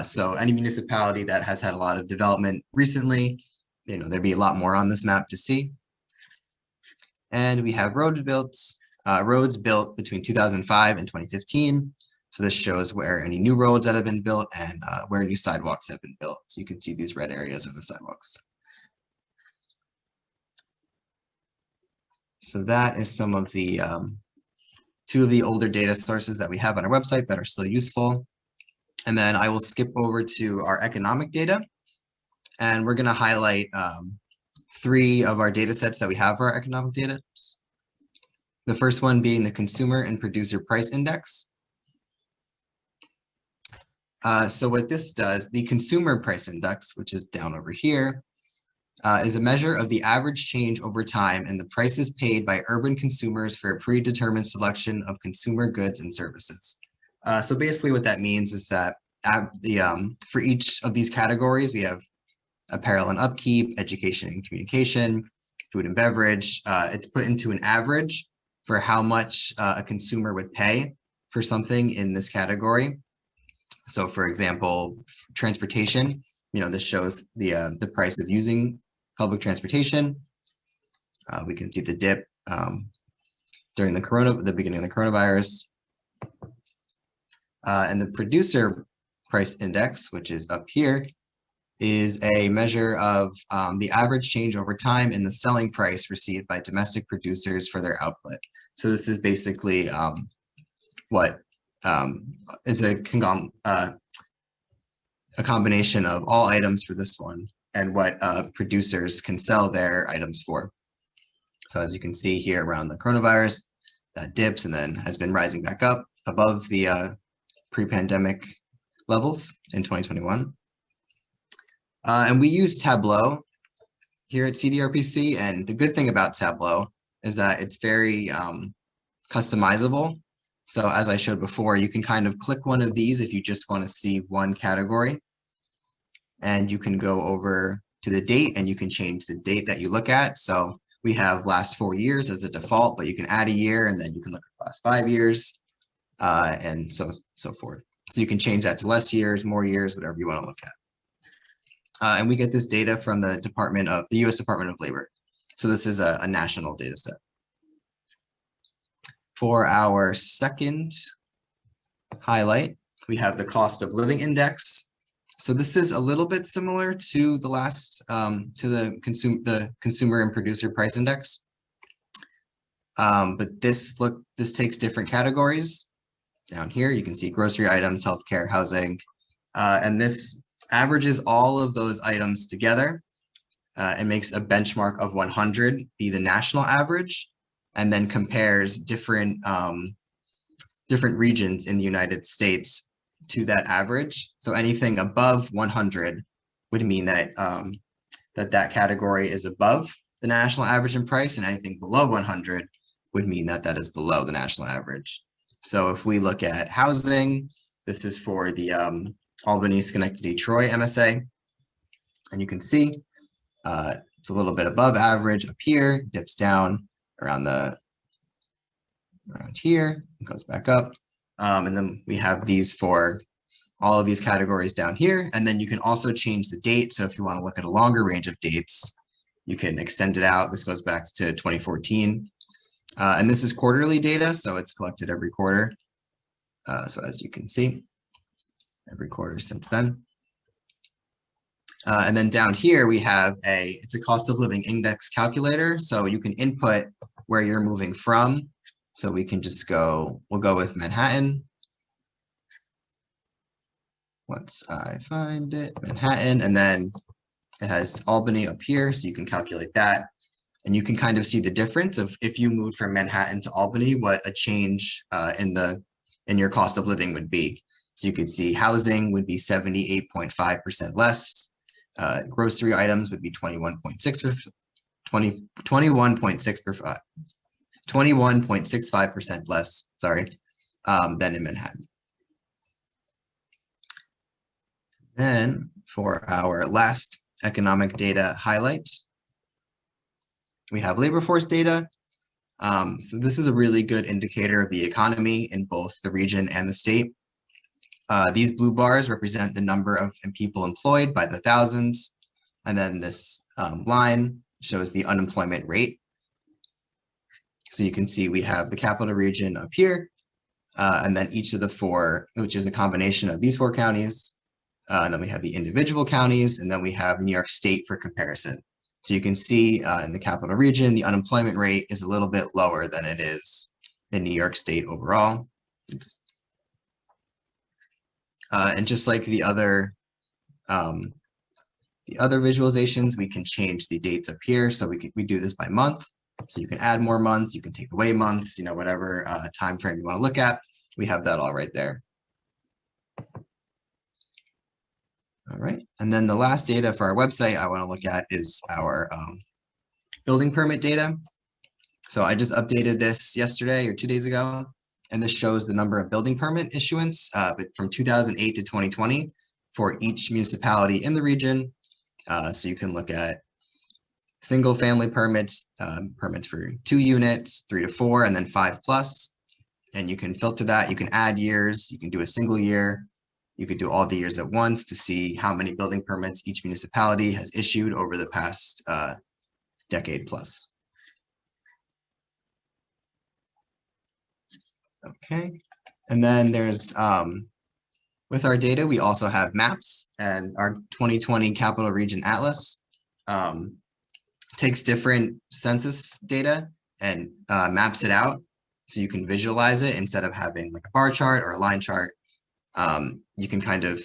So any municipality that has had a lot of development recently, there'd be a lot more on this map to see. And we have roads built between 2005 and 2015. So this shows where any new roads that have been built and where new sidewalks have been built. So you can see these red areas of the sidewalks. So that is some of the two of the older data sources that we have on our website that are still useful. And then I will skip over to our economic data. And we're going to highlight 3 of our data sets that we have for our economic data. The first one being the Consumer and Producer Price Index. So what this does, the Consumer Price Index, which is down over here, is a measure of the average change over time in the prices paid by urban consumers for a predetermined selection of consumer goods and services. So basically what that means is that for each of these categories, we have apparel and upkeep, education and communication, food and beverage. It's put into an average for how much a consumer would pay for something in this category. So for example, transportation, this shows the price of using public transportation. We can see the dip during the beginning of the coronavirus. And the Producer Price Index, which is up here, is a measure of the average change over time in the selling price received by domestic producers for their output. So this is basically what it's a combination of all items for this one and what producers can sell their items for. So as you can see here around the coronavirus, that dips and then has been rising back up above the pre-pandemic levels in 2021. And we use Tableau here at CDRPC. And the good thing about Tableau is that it's very customizable. So as I showed before, you can kind of click one of these if you just want to see one category. And you can go over to the date and you can change the date that you look at. So we have last 4 years as a default, but you can add a year and then you can look at the last 5 years and so forth. So you can change that to less years, more years, whatever you want to look at. And we get this data from the US Department of Labor. So this is a national data set. For our second highlight, we have the cost of living index. So this is a little bit similar to the last, to the consumer and producer price index. But this takes different categories. Down here, you can see grocery items, healthcare, housing, and this averages all of those items together and makes a benchmark of 100 be the national average, and then compares different regions in the United States to that average. So anything above 100 would mean that that category is above the national average in price, and anything below 100 would mean that that is below the national average. So if we look at housing, this is for the Albany, Schenectady, Troy MSA, and you can see it's a little bit above average up here, dips down around here, and goes back up. And then we have these for all of these categories down here. And then you can also change the date. So if you want to look at a longer range of dates, you can extend it out. This goes back to 2014. And this is quarterly data, so it's collected every quarter. So as you can see, every quarter since then. And then down here we have it's a cost of living index calculator. So you can input where you're moving from. So we can just we'll go with Manhattan. Once I find it, Manhattan, and then it has Albany up here, so you can calculate that. And you can kind of see the difference of if you moved from Manhattan to Albany, what a change in your cost of living would be. So you could see housing would be 78.5% less. Grocery items would be 21.6%. 21.65% less, sorry, than in Manhattan. Then for our last economic data highlight, we have labor force data. So this is a really good indicator of the economy in both the region and the state. These blue bars represent the number of people employed by the thousands. And then this line shows the unemployment rate. So you can see we have the capital region up here, and then each of the four, which is a combination of these four counties. And then we have the individual counties, and then we have New York State for comparison. So you can see in the capital region, the unemployment rate is a little bit lower than it is in New York State overall. Oops. And just like the other visualizations, we can change the dates up here. So we do this by month. So you can add more months, you can take away months, you know, whatever time frame you want to look at. We have that all right there. All right, and then the last data for our website I want to look at is our building permit data. So I just updated this yesterday or 2 days ago, and this shows the number of building permit issuance from 2008 to 2020 for each municipality in the region. So you can look at single family permits, permits for 2 units, 3 to 4, and then 5+. And you can filter that, you can add years, you can do a single year. You could do all the years at once to see how many building permits each municipality has issued over the past decade plus. Okay, and then there's, with our data, we also have maps, and our 2020 Capital Region Atlas takes different census data and maps it out so you can visualize it instead of having like a bar chart or a line chart. You can kind of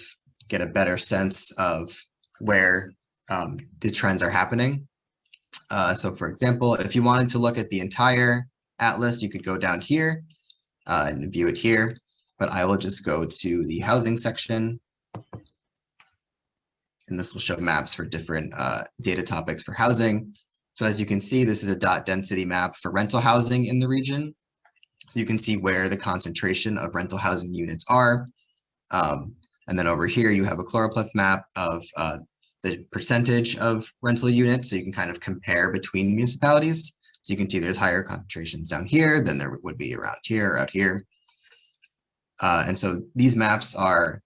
get a better sense of where the trends are happening. So for example, if you wanted to look at the entire atlas, you could go down here and view it here, but I will just go to the housing section. And this will show maps for different data topics for housing. So as you can see, this is a dot density map for rental housing in the region. So you can see where the concentration of rental housing units are. And then over here, you have a choropleth map of the percentage of rental units. So you can kind of compare between municipalities. So you can see there's higher concentrations down here than there would be around here or out here. And so these maps are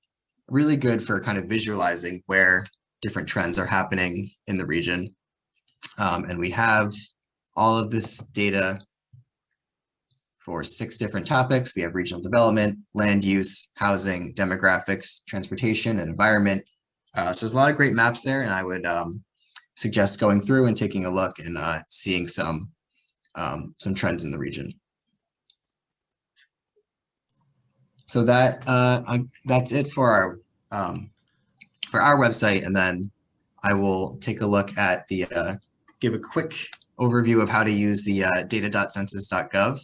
really good for kind of visualizing where different trends are happening in the region. And we have all of this data for 6 different topics. We have regional development, land use, housing, demographics, transportation, and environment. So there's a lot of great maps there, and I would suggest going through and taking a look and seeing some trends in the region. So that's it for our website, and then I will take a look at the give a quick overview of how to use the Data.Census.Gov.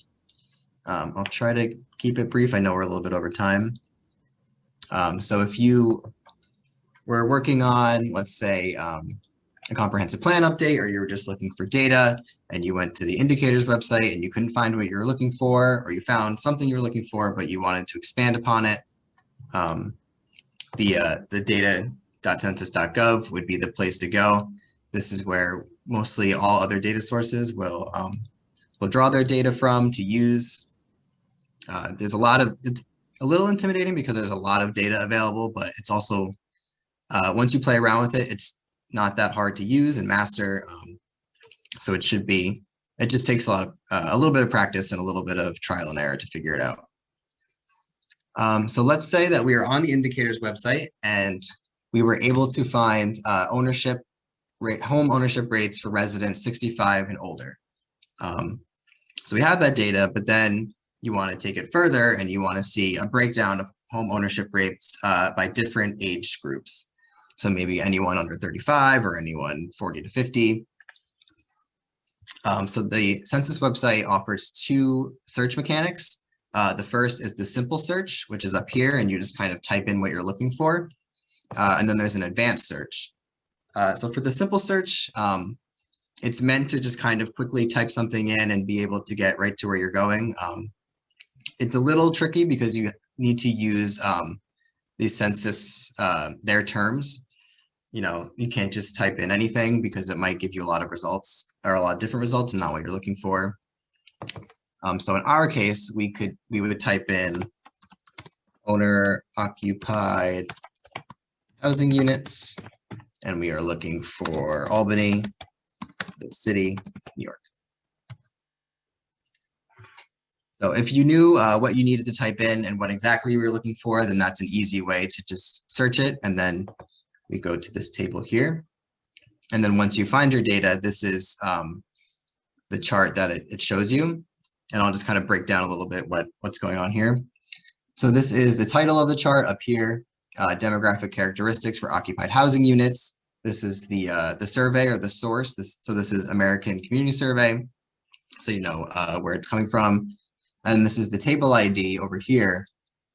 I'll try to keep it brief. I know we're a little bit over time. So if you were working on, let's say, a comprehensive plan update, or you were just looking for data and you went to the indicators website and you couldn't find what you were looking for, or you found something you were looking for, but you wanted to expand upon it, the Data.Census.Gov would be the place to go. This is where mostly all other data sources will draw their data from to use. There's it's a little intimidating because there's a lot of data available, but it's also, once you play around with it, it's not that hard to use and master. So it just takes a little bit of practice and a little bit of trial and error to figure it out. So let's say that we are on the indicators website and we were able to find home ownership rates for residents 65 and older. So we have that data, but then you want to take it further and you want to see a breakdown of home ownership rates by different age groups. So maybe anyone under 35 or anyone 40 to 50. So the census website offers 2 search mechanics. The first is the simple search, which is up here, and you just kind of type in what you're looking for. And then there's an advanced search. So for the simple search, It's meant to just kind of quickly type something in and be able to get right to where you're going. It's a little tricky because you need to use the census, their terms. You know, you can't just type in anything because it might give you a lot of results or a lot of different results and not what you're looking for. So in our case, we would type in owner occupied housing units, and we are looking for Albany, the city, New York. So if you knew what you needed to type in and what exactly you were looking for, then that's an easy way to just search it. And then we go to this table here. And then once you find your data, this is the chart that it shows you. And I'll just kind of break down a little bit what's going on here. So this is the title of the chart up here, demographic characteristics for occupied housing units. This is the survey or the source. So this is American Community Survey. So you know where it's coming from. And this is the table ID over here,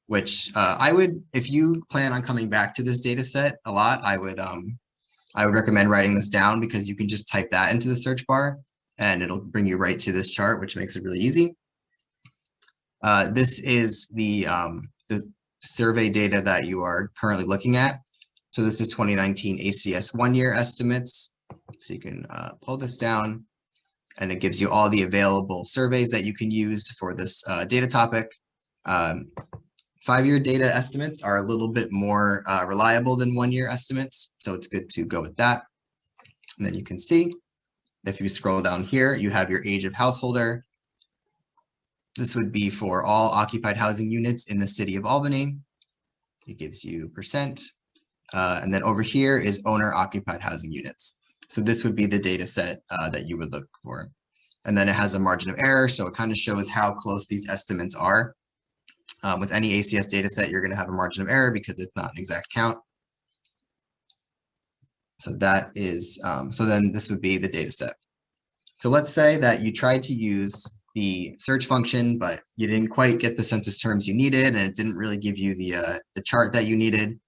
which I would, if you plan on coming back to this data set a lot, I would recommend writing this down because you can just type that into the search bar and it'll bring you right to this chart, which makes it really easy. This is the survey data that you are currently looking at. So this is 2019 ACS 1-year estimates. So you can pull this down and it gives you all the available surveys that you can use for this data topic. 5-year data estimates are a little bit more reliable than 1-year estimates. So it's good to go with that. And then you can see, if you scroll down here, you have your age of householder. This would be for all occupied housing units in the city of Albany. It gives you %. And then over here is owner occupied housing units. So this would be the data set that you would look for. And then it has a margin of error. So it kind of shows how close these estimates are. With any ACS data set, you're going to have a margin of error because it's not an exact count. So that is, so then this would be the data set. So let's say that you tried to use the search function, but you didn't quite get the census terms you needed, and it didn't really give you the chart that you needed.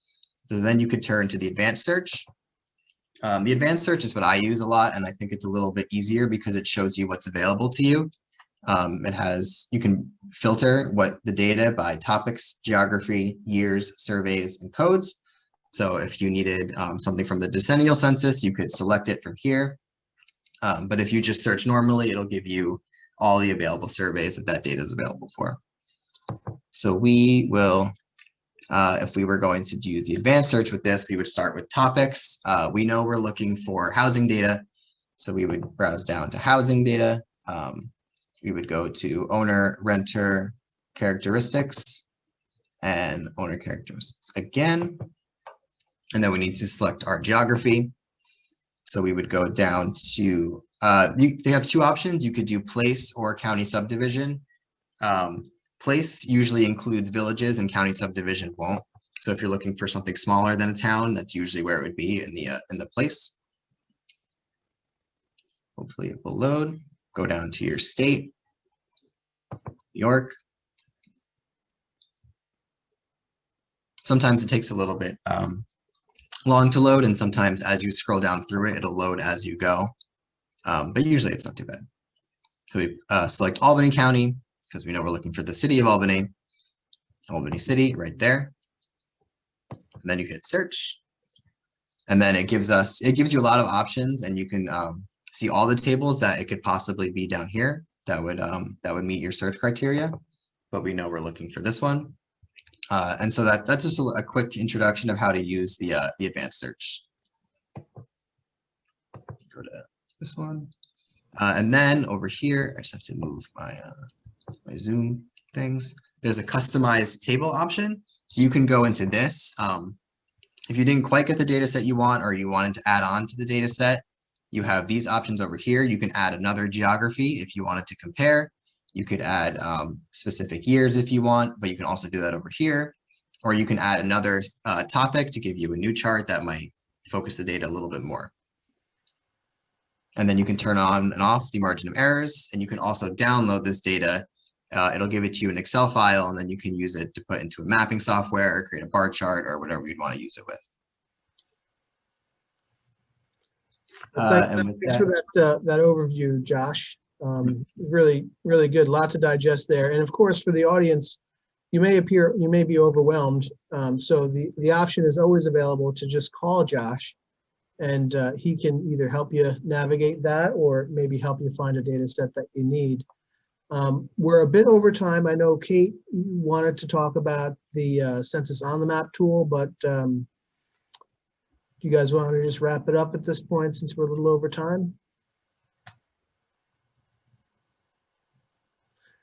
So then you could turn to the advanced search. The advanced search is what I use a lot, and I think it's a little bit easier because it shows you what's available to you. You can filter what the data by topics, geography, years, surveys, and codes. So if you needed something from the decennial census, you could select it from here. But if you just search normally, it'll give you all the available surveys that data is available for. So we will, if we were going to use the advanced search with this, we would start with topics. We know we're looking for housing data. So we would browse down to housing data. We would go to owner, renter, characteristics, and owner characteristics again. And then we need to select our geography. So we would go down to, they have 2 options. You could do place or county subdivision. Place usually includes villages and county subdivision won't. So if you're looking for something smaller than a town, that's usually where it would be in the place. Hopefully it will load. Go down to your state, New York. Sometimes it takes a little bit long to load, and sometimes as you scroll down through it, it'll load as you go. But usually it's not too bad. So we select Albany County because we know we're looking for the city of Albany. Albany City right there. And then you hit search. And then it gives you a lot of options, and you can see all the tables that it could possibly be down here that would meet your search criteria. But we know we're looking for this one. And so that's just a quick introduction of how to use the advanced search. Go to this one. And then over here, I just have to move my Zoom things. There's a customized table option. So you can go into this. If you didn't quite get the data set you want, or you wanted to add on to the data set, you have these options over here. You can add another geography if you wanted to compare. You could add specific years if you want, but you can also do that over here. Or you can add another topic to give you a new chart that might focus the data a little bit more. And then you can turn on and off the margin of errors, and you can also download this data. It'll give it to you in Excel file, and then you can use it to put into a mapping software or create a bar chart or whatever you'd want to use it with. And with Thanks for that overview, Josh. Really, really good. Lot to digest there. And of course, for the audience, you may be overwhelmed. So the option is always available to just call Josh, and he can either help you navigate that or maybe help you find a data set that you need. We're a bit over time. I know Kate wanted to talk about the Census on the Map tool, but do you guys want to just wrap it up at this point since we're a little over time?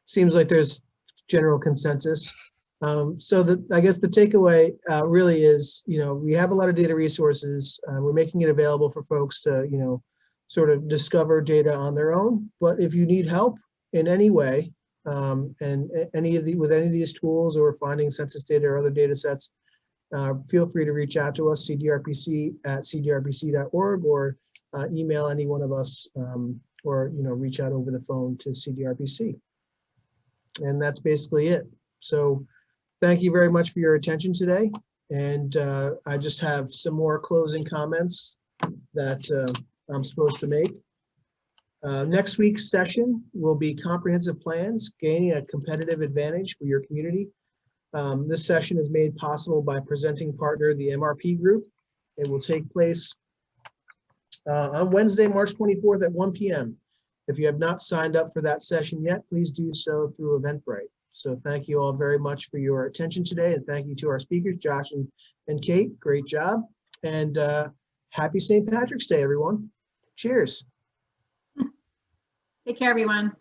Seems like there's general consensus. So I guess the takeaway really is, we have a lot of data resources. We're making it available for folks to, sort of discover data on their own. But if you need help in any way, and with any of these tools or finding census data or other data sets, feel free to reach out to us, cdrpc@cdrpc.org, or email any one of us, or reach out over the phone to CDRPC. And that's basically it. So thank you very much for your attention today. And I just have some more closing comments that I'm supposed to make. Next week's session will be comprehensive plans, gaining a competitive advantage for your community. This session is made possible by presenting partner, the MRP Group. It will take place on Wednesday, March 24th at 1 p.m. If you have not signed up for that session yet, please do so through Eventbrite. So thank you all very much for your attention today, and thank you to our speakers, Josh and Kate. Great job, and happy St. Patrick's Day, everyone. Cheers. Take care, everyone.